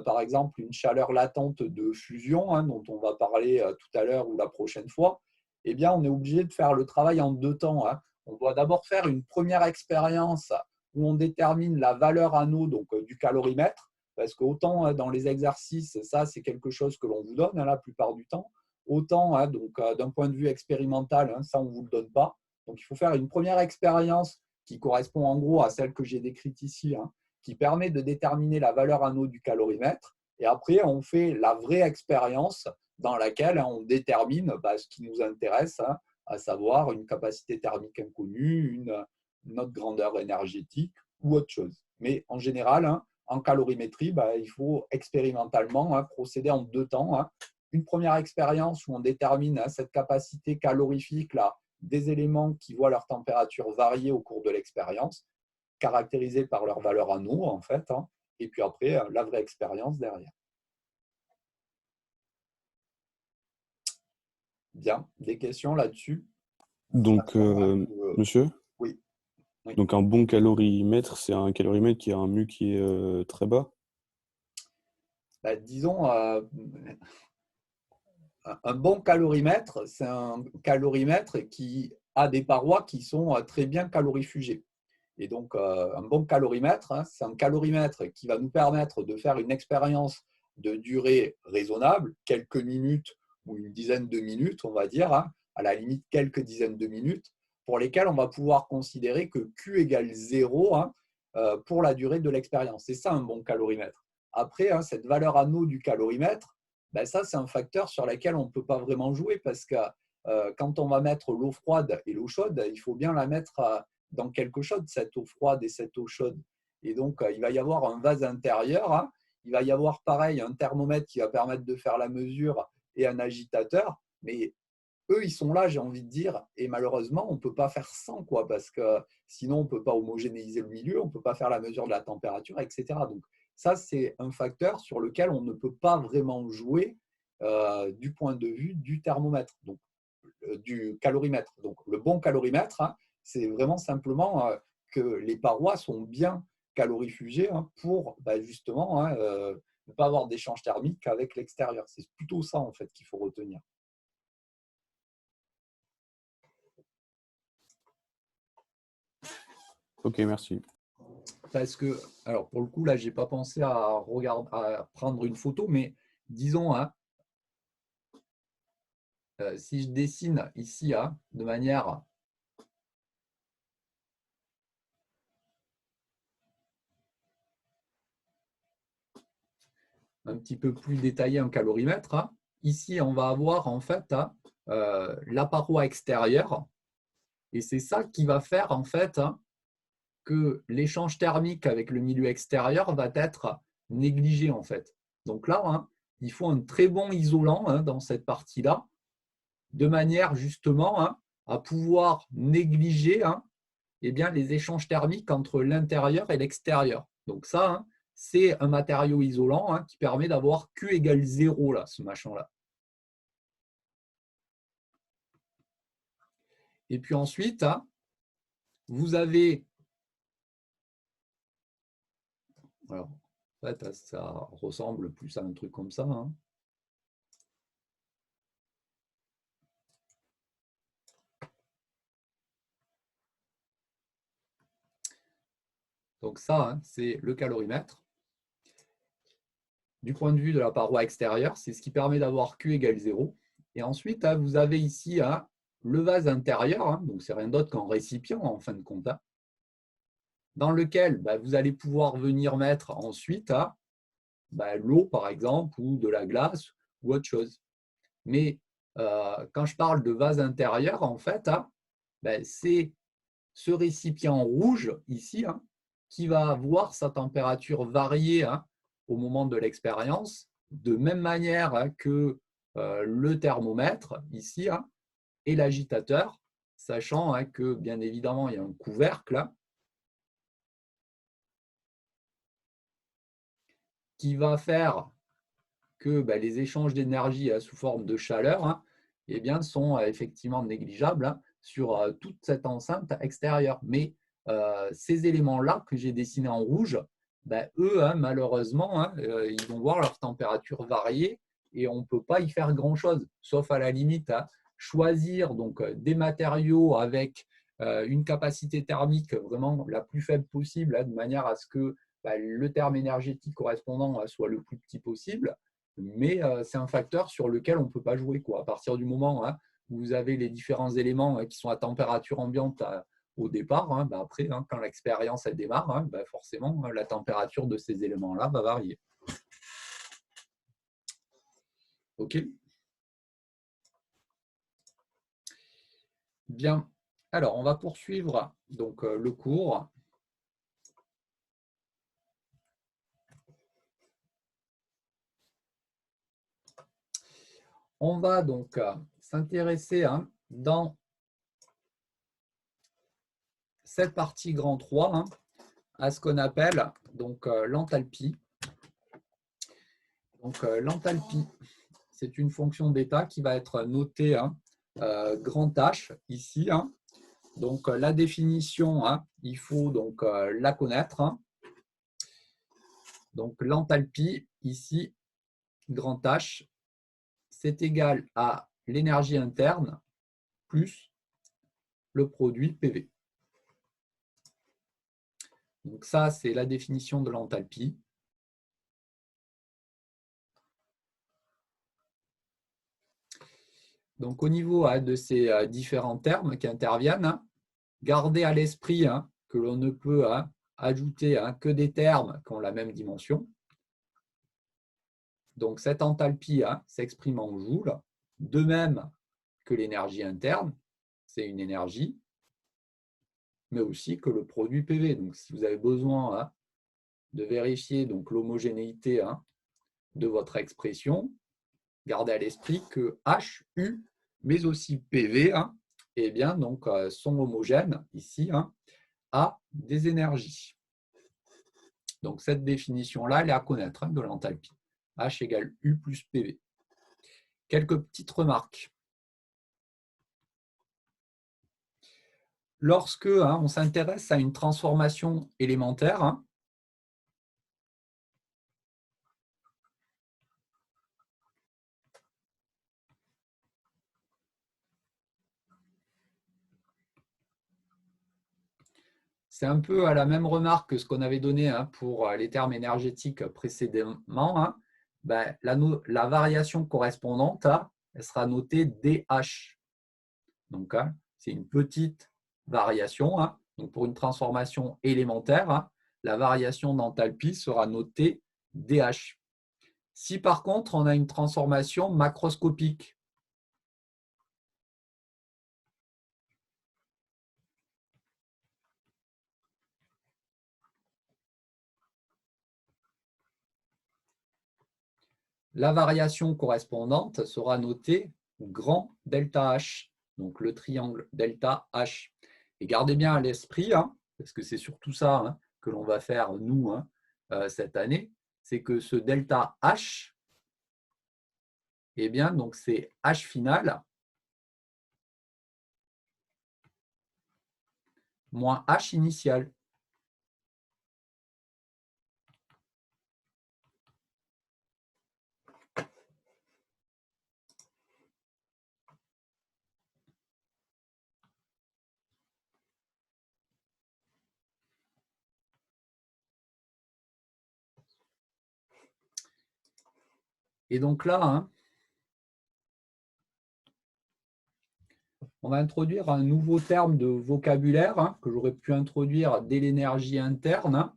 par exemple, une chaleur latente de fusion, hein, dont on va parler tout à l'heure ou la prochaine fois, eh bien, on est obligé de faire le travail en deux temps. Hein. On doit d'abord faire une première expérience où on détermine la valeur anneau donc, du calorimètre, parce qu'autant dans les exercices, ça c'est quelque chose que l'on vous donne hein, la plupart du temps, autant hein, d'un point de vue expérimental, hein, ça on ne vous le donne pas. Donc il faut faire une première expérience qui correspond en gros à celle que j'ai décrite ici, hein, qui permet de déterminer la valeur anneau du calorimètre. Et après, on fait la vraie expérience dans laquelle on détermine ce qui nous intéresse, hein, à savoir une capacité thermique inconnue, une autre grandeur énergétique ou autre chose. Mais en général, hein, en calorimétrie, il faut expérimentalement hein, procéder en deux temps. Hein. Une première expérience où on détermine hein, cette capacité calorifique là, des éléments qui voient leur température varier au cours de l'expérience, caractérisés par leur valeur anneau, en fait, hein, et puis après, la vraie expérience derrière. Bien, des questions là-dessus? Donc, monsieur? Oui. Oui. Donc, un bon calorimètre, c'est un calorimètre qui a un mu qui est très bas? Disons, un bon calorimètre, c'est un calorimètre qui a des parois qui sont très bien calorifugées. Et donc, un bon calorimètre, hein, c'est un calorimètre qui va nous permettre de faire une expérience de durée raisonnable, quelques minutes ou une dizaine de minutes, on va dire, hein, à la limite quelques dizaines de minutes, pour lesquelles on va pouvoir considérer que Q égale 0 hein, pour la durée de l'expérience. C'est ça un bon calorimètre. Après, hein, cette valeur anneau du calorimètre, ça, c'est un facteur sur lequel on ne peut pas vraiment jouer parce que quand on va mettre l'eau froide et l'eau chaude, il faut bien la mettre dans quelque chose, cette eau froide et cette eau chaude. Et donc, il va y avoir un vase intérieur, hein, il va y avoir pareil un thermomètre qui va permettre de faire la mesure et un agitateur, mais eux, ils sont là, j'ai envie de dire, et malheureusement, on ne peut pas faire sans, quoi, parce que sinon, on ne peut pas homogénéiser le milieu, on ne peut pas faire la mesure de la température, etc. Donc, ça, c'est un facteur sur lequel on ne peut pas vraiment jouer du point de vue du thermomètre, donc du calorimètre. Donc, le bon calorimètre, hein, c'est vraiment simplement que les parois sont bien calorifugées hein, pour justement hein, ne pas avoir d'échange thermique avec l'extérieur. C'est plutôt ça en fait qu'il faut retenir. Ok, merci. Parce que, alors pour le coup, là, je n'ai pas pensé à prendre une photo, mais disons, hein, si je dessine ici hein, de manière un petit peu plus détaillée un calorimètre, hein, ici, on va avoir en fait hein, la paroi extérieure, et c'est ça qui va faire en fait hein, que l'échange thermique avec le milieu extérieur va être négligé en fait. Donc là, hein, il faut un très bon isolant hein, dans cette partie-là, de manière justement hein, à pouvoir négliger hein, eh bien, les échanges thermiques entre l'intérieur et l'extérieur. Donc ça, hein, c'est un matériau isolant hein, qui permet d'avoir Q égale 0, là, ce machin-là. Et puis ensuite, hein, vous avez... Alors, en fait, ça ressemble plus à un truc comme ça. Hein. Donc ça, hein, c'est le calorimètre. Du point de vue de la paroi extérieure, c'est ce qui permet d'avoir Q égale 0. Et ensuite, hein, vous avez ici hein, le vase intérieur, hein, donc c'est rien d'autre qu'un récipient en fin de compte. Hein. dans lequel vous allez pouvoir venir mettre ensuite l'eau, par exemple, ou de la glace, ou autre chose. Mais quand je parle de vase intérieur, en fait, c'est ce récipient rouge ici qui va avoir sa température variée au moment de l'expérience, de même manière que le thermomètre ici et l'agitateur, sachant que bien évidemment il y a un couvercle qui va faire que les échanges d'énergie sous forme de chaleur sont effectivement négligeables sur toute cette enceinte extérieure. Mais ces éléments-là que j'ai dessinés en rouge, eux, malheureusement, ils vont voir leur température varier et on ne peut pas y faire grand-chose, sauf à la limite choisir donc, des matériaux avec une capacité thermique vraiment la plus faible possible, de manière à ce que le terme énergétique correspondant soit le plus petit possible. Mais c'est un facteur sur lequel on ne peut pas jouer, quoi. À partir du moment où vous avez les différents éléments qui sont à température ambiante au départ, après, quand l'expérience elle démarre, forcément, la température de ces éléments-là va varier. OK. Bien. Alors, on va poursuivre donc, le cours. On va donc s'intéresser dans cette partie grand 3 à ce qu'on appelle donc l'enthalpie. Donc l'enthalpie, c'est une fonction d'état qui va être notée grand H ici. Donc la définition, il faut donc la connaître. Donc l'enthalpie ici, grand H, c'est égal à l'énergie interne plus le produit PV. Donc ça, c'est la définition de l'enthalpie. Donc au niveau de ces différents termes qui interviennent, gardez à l'esprit que l'on ne peut ajouter que des termes qui ont la même dimension. Donc cette enthalpie s'exprime en joules, de même que l'énergie interne, c'est une énergie, mais aussi que le produit PV. Donc si vous avez besoin de vérifier l'homogénéité de votre expression, gardez à l'esprit que HU, mais aussi PV, eh bien, donc, sont homogènes ici à des énergies. Donc cette définition-là, elle est à connaître de l'enthalpie. H égale U plus PV. Quelques petites remarques. Lorsque on s'intéresse à une transformation élémentaire, c'est un peu à la même remarque que ce qu'on avait donné pour les termes énergétiques précédemment. La variation correspondante, elle sera notée DH. Donc, c'est une petite variation. Donc, pour une transformation élémentaire, la variation d'enthalpie sera notée DH. Si par contre, on a une transformation macroscopique, la variation correspondante sera notée grand delta H, donc le triangle delta H. Et gardez bien à l'esprit, parce que c'est surtout ça que l'on va faire nous cette année, c'est que ce delta H, eh bien, donc c'est H final moins H initial. Et donc là, on va introduire un nouveau terme de vocabulaire hein, que j'aurais pu introduire dès l'énergie interne. Hein.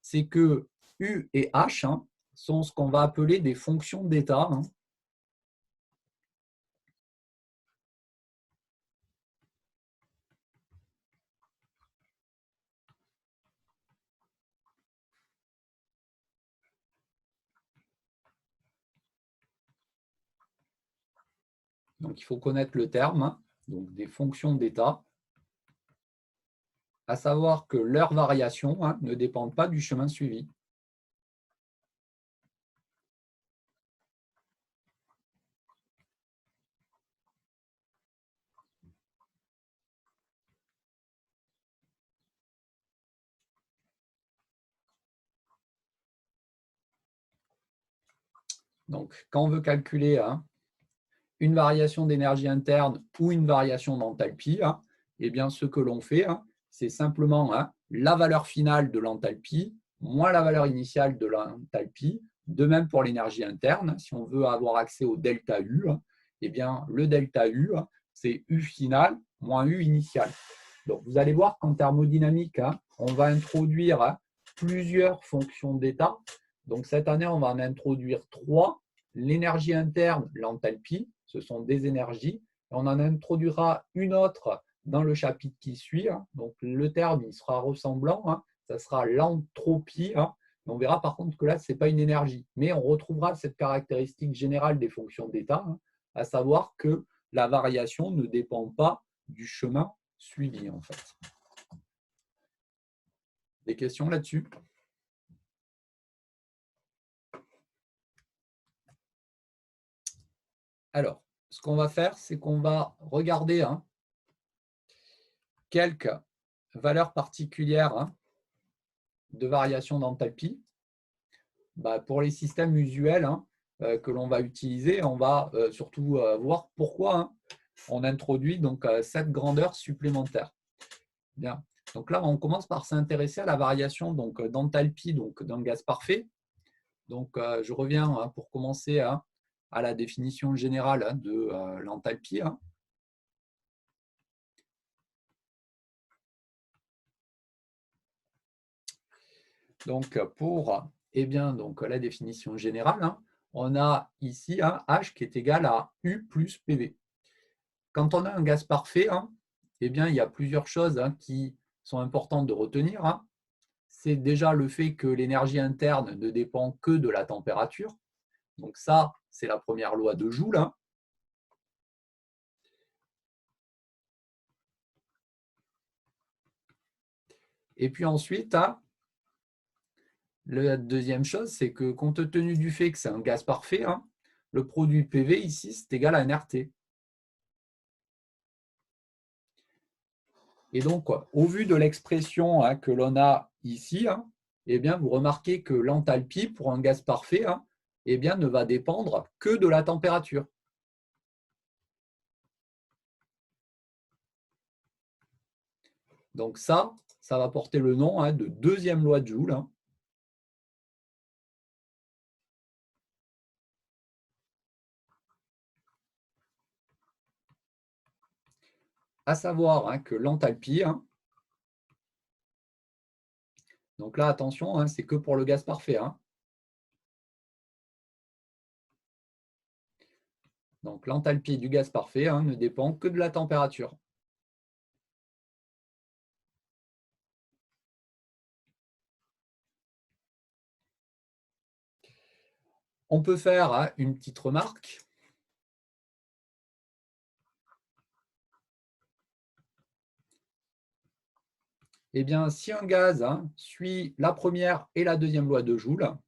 C'est que U et H hein, sont ce qu'on va appeler des fonctions d'état. Hein. Donc, il faut connaître le terme, hein, donc des fonctions d'état, à savoir que leurs variations hein, ne dépendent pas du chemin suivi. Donc, quand on veut calculer hein, une variation d'énergie interne ou une variation d'enthalpie, hein, eh bien, ce que l'on fait, hein, c'est simplement hein, la valeur finale de l'enthalpie moins la valeur initiale de l'enthalpie. De même pour l'énergie interne, si on veut avoir accès au delta U, hein, eh bien, le delta U, hein, c'est U final moins U initial. Donc, vous allez voir qu'en thermodynamique, hein, on va introduire hein, plusieurs fonctions d'état. Donc, cette année, on va en introduire 3. L'énergie interne, l'enthalpie, ce sont des énergies. On en introduira une autre dans le chapitre qui suit. Hein. Donc, le terme il sera ressemblant. Hein. Ça sera l'entropie. Hein. On verra par contre que là, ce n'est pas une énergie. Mais on retrouvera cette caractéristique générale des fonctions d'état, hein, à savoir que la variation ne dépend pas du chemin suivi, en fait. Des questions là-dessus? Alors, ce qu'on va faire, c'est qu'on va regarder hein, quelques valeurs particulières hein, de variation d'enthalpie. Bah, pour les systèmes usuels hein, que l'on va utiliser, on va surtout voir pourquoi hein, on introduit donc, cette grandeur supplémentaire. Bien. Donc là, on commence par s'intéresser à la variation d'enthalpie d'un gaz parfait. Donc, je reviens hein, pour commencer hein, à la définition générale hein, de l'enthalpie. Hein. Donc, pour eh bien, donc, la définition générale, hein, on a ici hein, H qui est égal à U plus PV. Quand on a un gaz parfait, hein, eh bien, il y a plusieurs choses hein, qui sont importantes de retenir. Hein. C'est déjà le fait que l'énergie interne ne dépend que de la température. Donc ça, c'est la première loi de Joule. Hein. Et puis ensuite, hein, la deuxième chose, c'est que compte tenu du fait que c'est un gaz parfait, hein, le produit PV ici, c'est égal à nRT. Et donc, au vu de l'expression hein, que l'on a ici, hein, eh bien, vous remarquez que l'enthalpie pour un gaz parfait hein, eh bien, ne va dépendre que de la température. Donc ça va porter le nom hein, de deuxième loi de Joule. Hein. À savoir hein, que l'enthalpie, hein, donc là, attention, hein, c'est que pour le gaz parfait. Hein. Donc l'enthalpie du gaz parfait hein, ne dépend que de la température. On peut faire hein, une petite remarque. Eh bien, si un gaz hein, suit la première et la deuxième loi de Joule,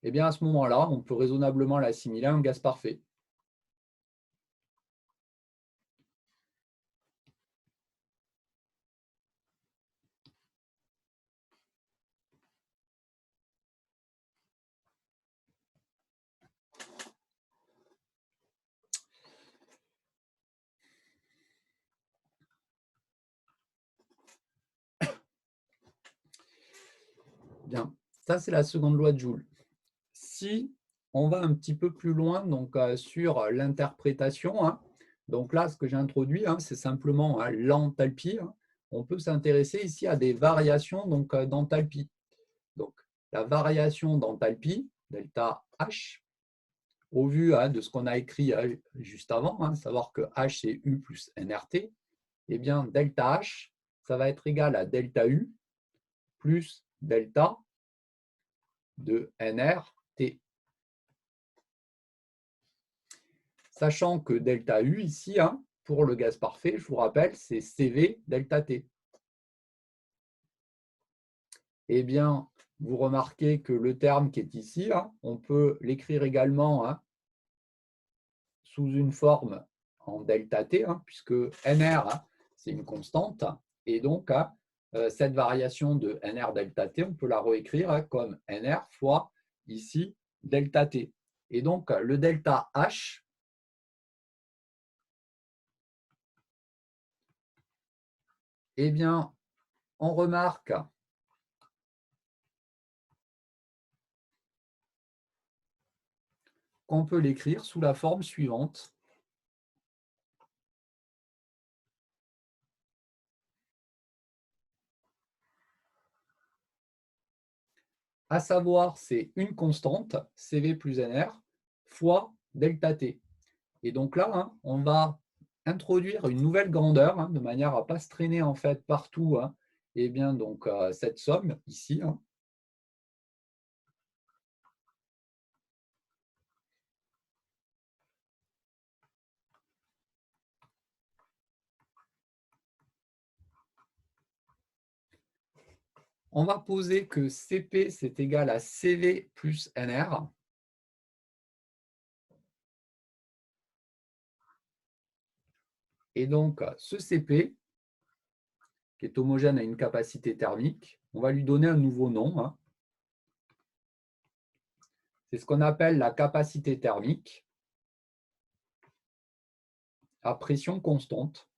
eh bien, à ce moment-là, on peut raisonnablement l'assimiler à un gaz parfait. Ça, c'est la seconde loi de Joule. Si on va un petit peu plus loin donc, sur l'interprétation, hein, donc là, ce que j'ai introduit, hein, c'est simplement hein, l'enthalpie. Hein. On peut s'intéresser ici à des variations d'enthalpie. Donc, la variation d'enthalpie, delta H, au vu hein, de ce qu'on a écrit juste avant, hein, savoir que H c'est U plus nRT, eh bien, delta H, ça va être égal à delta U plus delta de nRT. Sachant que delta U ici, hein, pour le gaz parfait, je vous rappelle, c'est CV delta T. Eh bien, vous remarquez que le terme qui est ici, hein, on peut l'écrire également hein, sous une forme en delta T, hein, puisque NR, hein, c'est une constante, et donc hein, cette variation de NR delta T, on peut la réécrire hein, comme NR fois ici delta T. Et donc, le delta H, eh bien, on remarque qu'on peut l'écrire sous la forme suivante. À savoir, c'est une constante, CV plus NR, fois delta T. Et donc là, hein, on va introduire une nouvelle grandeur, hein, de manière à ne pas se traîner en fait partout, hein, et bien donc cette somme ici. Hein, on va poser que CP c'est égal à CV plus NR. Et donc, ce CP, qui est homogène à une capacité thermique, on va lui donner un nouveau nom. Hein. C'est ce qu'on appelle la capacité thermique à pression constante.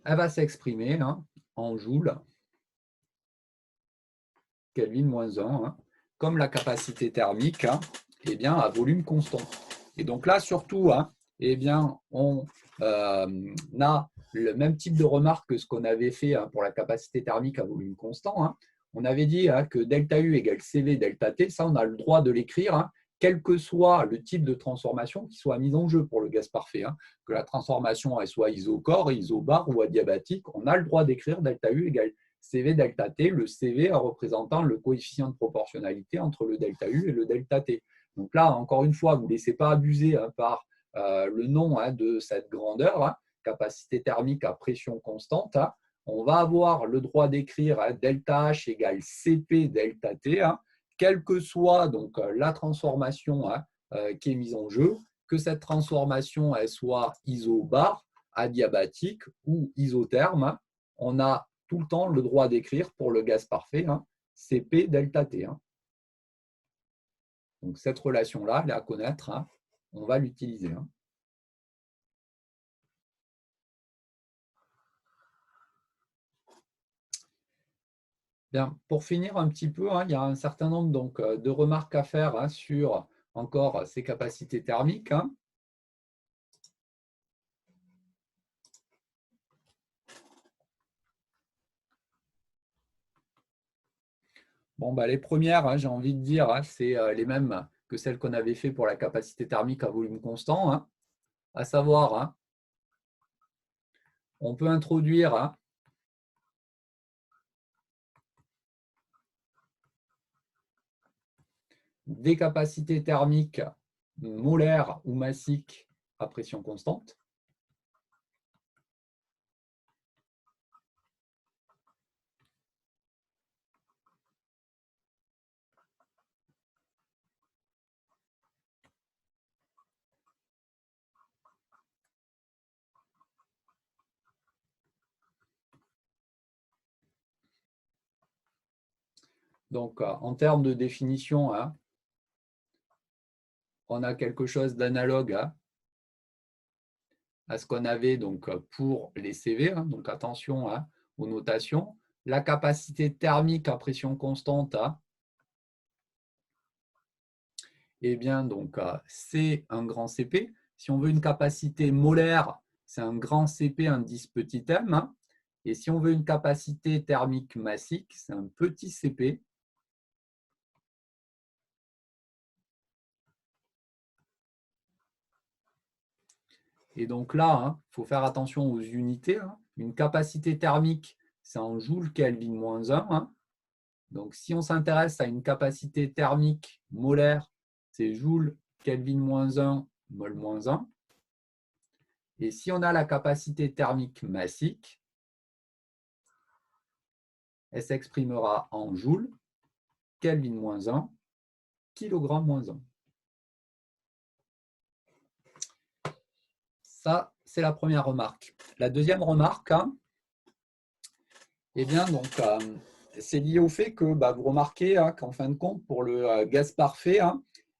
Elle va s'exprimer hein, en joules, Kelvin moins 1, hein, comme la capacité thermique hein, eh bien, à volume constant. Et donc là, surtout, hein, eh bien, on a le même type de remarque que ce qu'on avait fait hein, pour la capacité thermique à volume constant. Hein. On avait dit hein, que delta U égale CV delta T, ça on a le droit de l'écrire, hein, quel que soit le type de transformation qui soit mise en jeu pour le gaz parfait. Hein. Que la transformation elle soit isocore, isobar ou adiabatique, on a le droit d'écrire delta U égale CV delta T, le CV représentant le coefficient de proportionnalité entre le delta U et le delta T. Donc là, encore une fois, vous ne laissez pas abuser hein, par le nom hein, de cette grandeur, hein, capacité thermique à pression constante. Hein. On va avoir le droit d'écrire hein, delta H égale CP delta T, hein, quelle que soit donc, la transformation hein, qui est mise en jeu, que cette transformation elle soit isobar, adiabatique ou isotherme, hein, on a tout le temps le droit d'écrire pour le gaz parfait hein, CP delta T. Hein. Donc cette relation-là, elle est à connaître, hein, on va l'utiliser. Hein. Bien, pour finir un petit peu, hein, il y a un certain nombre donc, de remarques à faire hein, sur encore ces capacités thermiques. Hein. Bon, bah, les premières, hein, j'ai envie de dire, hein, c'est les mêmes que celles qu'on avait fait pour la capacité thermique à volume constant, hein, à savoir, hein, on peut introduire hein, des capacités thermiques molaires ou massiques à pression constante. Donc, en termes de définition, hein, on a quelque chose d'analogue à ce qu'on avait donc, pour les CV. Donc attention aux notations. La capacité thermique à pression constante, eh bien, donc, c'est un grand CP. Si on veut une capacité molaire, c'est un grand CP indice petit m. Et si on veut une capacité thermique massique, c'est un petit CP. Et donc là, il faut faire attention aux unités. Une capacité thermique, c'est en joule Kelvin moins 1. Donc si on s'intéresse à une capacité thermique molaire, c'est joule Kelvin moins 1, mol moins 1. Et si on a la capacité thermique massique, elle s'exprimera en joule Kelvin moins 1, kilogramme moins 1. Ça, c'est la première remarque. La deuxième remarque, eh bien, donc, c'est lié au fait que vous remarquez qu'en fin de compte, pour le gaz parfait,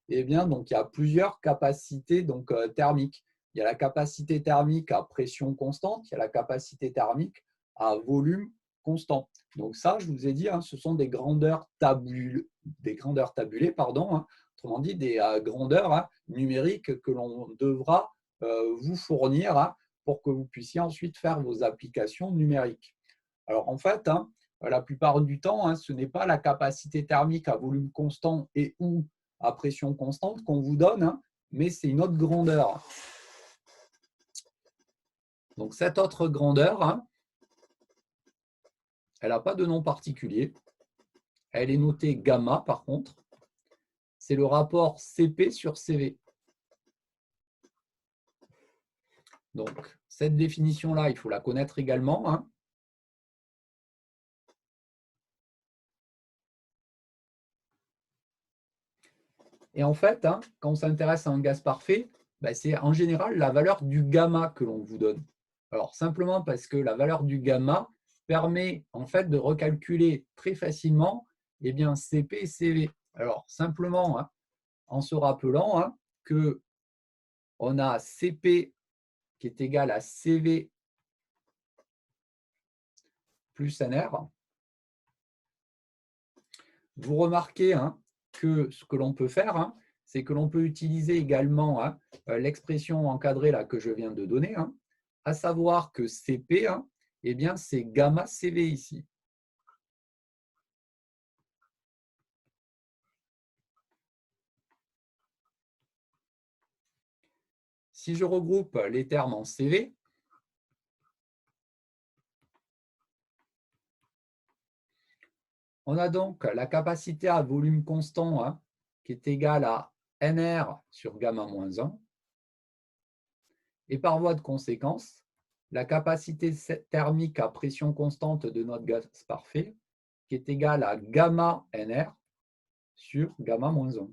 eh bien, donc, il y a plusieurs capacités donc, thermiques. Il y a la capacité thermique à pression constante, il y a la capacité thermique à volume constant. Donc ça, je vous ai dit, ce sont des grandeurs tabulées, autrement dit des grandeurs numériques que l'on devra vous fournir pour que vous puissiez ensuite faire vos applications numériques. Alors en fait, la plupart du temps, ce n'est pas la capacité thermique à volume constant et ou à pression constante qu'on vous donne, mais c'est une autre grandeur. Donc cette autre grandeur, elle n'a pas de nom particulier. Elle est notée gamma par contre. C'est le rapport CP sur CV. Donc cette définition-là, il faut la connaître également. Et en fait, quand on s'intéresse à un gaz parfait, c'est en général la valeur du gamma que l'on vous donne. Alors simplement parce que la valeur du gamma permet en fait de recalculer très facilement CP et CV. Alors simplement en se rappelant que on a CP qui est égal à CV plus NR. Vous remarquez que ce que l'on peut faire, c'est que l'on peut utiliser également l'expression encadrée là, que je viens de donner, à savoir que CP, c'est gamma CV ici. Si je regroupe les termes en CV, on a donc la capacité à volume constant qui est égale à NR sur gamma moins 1. Et par voie de conséquence, la capacité thermique à pression constante de notre gaz parfait qui est égale à gamma NR sur gamma moins 1.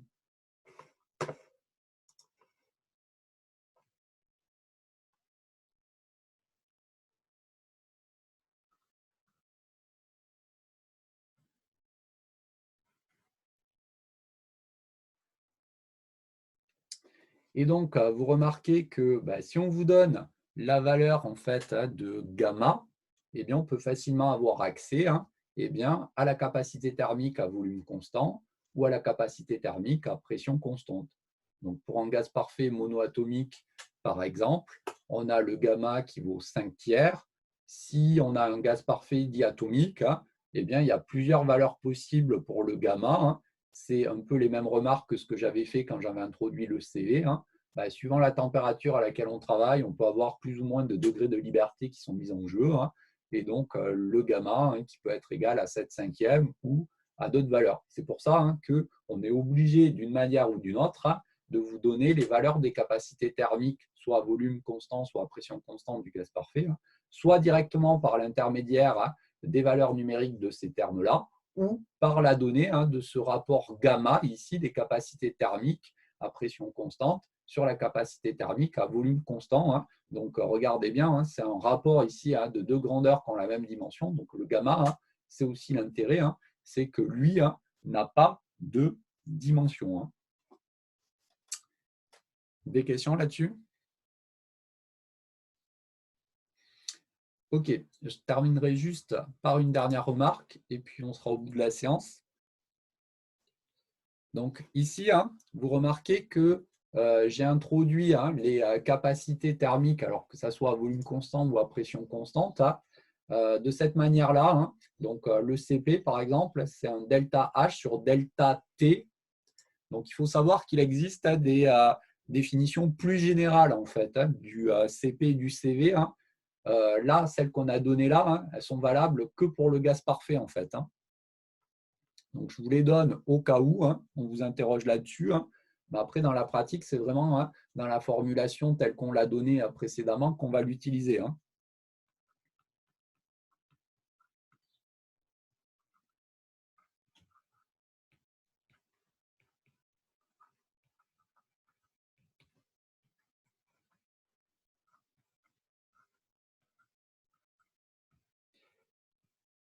Et donc, vous remarquez que si on vous donne la valeur en fait, de gamma, on peut facilement avoir accès à la capacité thermique à volume constant ou à la capacité thermique à pression constante. Donc, pour un gaz parfait monoatomique, par exemple, on a le gamma qui vaut 5 tiers. Si on a un gaz parfait diatomique, il y a plusieurs valeurs possibles pour le gamma. C'est un peu les mêmes remarques que ce que j'avais fait quand j'avais introduit le CV. Suivant la température à laquelle on travaille, on peut avoir plus ou moins de degrés de liberté qui sont mis en jeu. Et donc, le gamma qui peut être égal à 7/5 ou à d'autres valeurs. C'est pour ça qu'on est obligé, d'une manière ou d'une autre, de vous donner les valeurs des capacités thermiques, soit à volume constant, soit à pression constante du gaz parfait, soit directement par l'intermédiaire des valeurs numériques de ces termes-là, ou par la donnée de ce rapport gamma, ici, des capacités thermiques à pression constante sur la capacité thermique à volume constant. Donc, regardez bien, c'est un rapport ici de deux grandeurs qui ont la même dimension. Donc, le gamma, c'est aussi l'intérêt, c'est que lui n'a pas de dimension. Des questions là-dessus? Ok, je terminerai juste par une dernière remarque et puis on sera au bout de la séance. Donc ici, vous remarquez que j'ai introduit les capacités thermiques, alors que ça soit à volume constant ou à pression constante, de cette manière-là. Donc le CP, par exemple, c'est un delta H sur delta T. Donc il faut savoir qu'il existe des définitions plus générales en fait, du CP et du CV. Là, celles qu'on a données là, elles sont valables que pour le gaz parfait en fait. Donc, je vous les donne au cas où on vous interroge là-dessus. Mais après, dans la pratique, c'est vraiment dans la formulation telle qu'on l'a donnée précédemment qu'on va l'utiliser.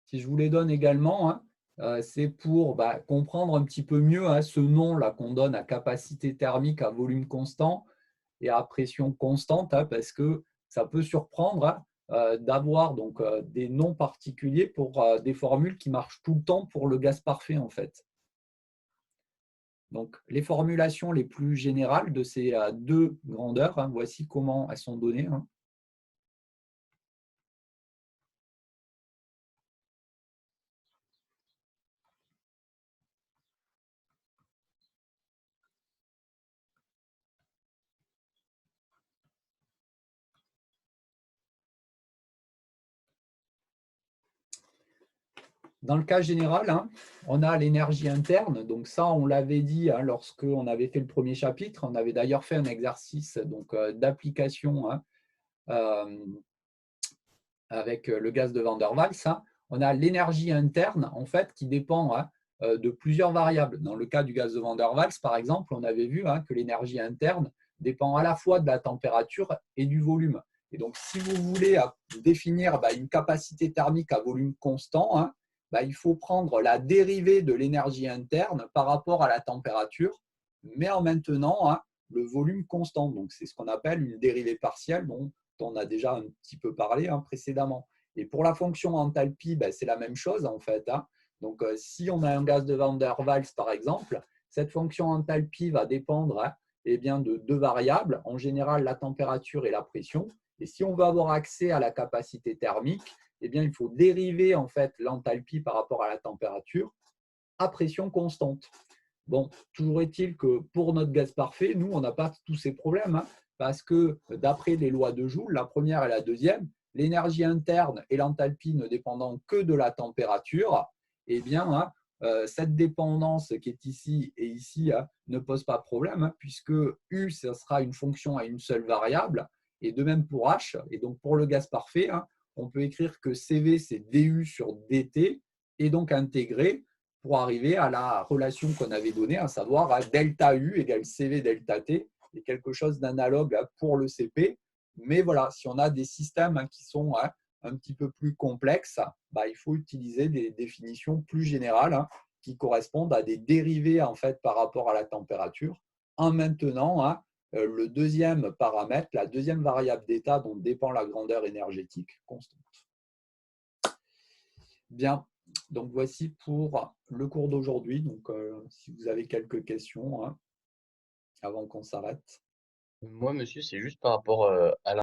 Si je vous les donne également, c'est pour comprendre un petit peu mieux ce nom-là qu'on donne à capacité thermique à volume constant et à pression constante, parce que ça peut surprendre d'avoir donc des noms particuliers pour des formules qui marchent tout le temps pour le gaz parfait en fait. Donc, les formulations les plus générales de ces deux grandeurs, voici comment elles sont données. Dans le cas général, on a l'énergie interne. Donc ça, on l'avait dit lorsqu'on avait fait le premier chapitre. On avait d'ailleurs fait un exercice d'application avec le gaz de Van der Waals. On a l'énergie interne en fait, qui dépend de plusieurs variables. Dans le cas du gaz de Van der Waals, par exemple, on avait vu que l'énergie interne dépend à la fois de la température et du volume. Et donc, si vous voulez définir une capacité thermique à volume constant, il faut prendre la dérivée de l'énergie interne par rapport à la température, mais en maintenant le volume constant. Donc, c'est ce qu'on appelle une dérivée partielle, dont on a déjà un petit peu parlé précédemment. Et pour la fonction enthalpie, c'est la même chose en fait. Donc, si on a un gaz de Van der Waals, par exemple, cette fonction enthalpie va dépendre de deux variables, en général la température et la pression. Et si on veut avoir accès à la capacité thermique, il faut dériver en fait l'enthalpie par rapport à la température à pression constante. Bon, toujours est-il que pour notre gaz parfait, nous, on n'a pas tous ces problèmes, parce que d'après les lois de Joule, la première et la deuxième, l'énergie interne et l'enthalpie ne dépendant que de la température, cette dépendance qui est ici et ici ne pose pas de problème, puisque U, ce sera une fonction à une seule variable, et de même pour H. Et donc, pour le gaz parfait, on peut écrire que CV, c'est DU sur DT, et donc intégrer pour arriver à la relation qu'on avait donnée, à savoir delta U égale CV delta T, et quelque chose d'analogue pour le CP. Mais voilà, si on a des systèmes qui sont un petit peu plus complexes, il faut utiliser des définitions plus générales qui correspondent à des dérivés en fait, par rapport à la température, en maintenant le deuxième paramètre, la deuxième variable d'état dont dépend la grandeur énergétique constante. Bien, donc voici pour le cours d'aujourd'hui. Donc, si vous avez quelques questions avant qu'on s'arrête. Moi, monsieur, c'est juste par rapport à la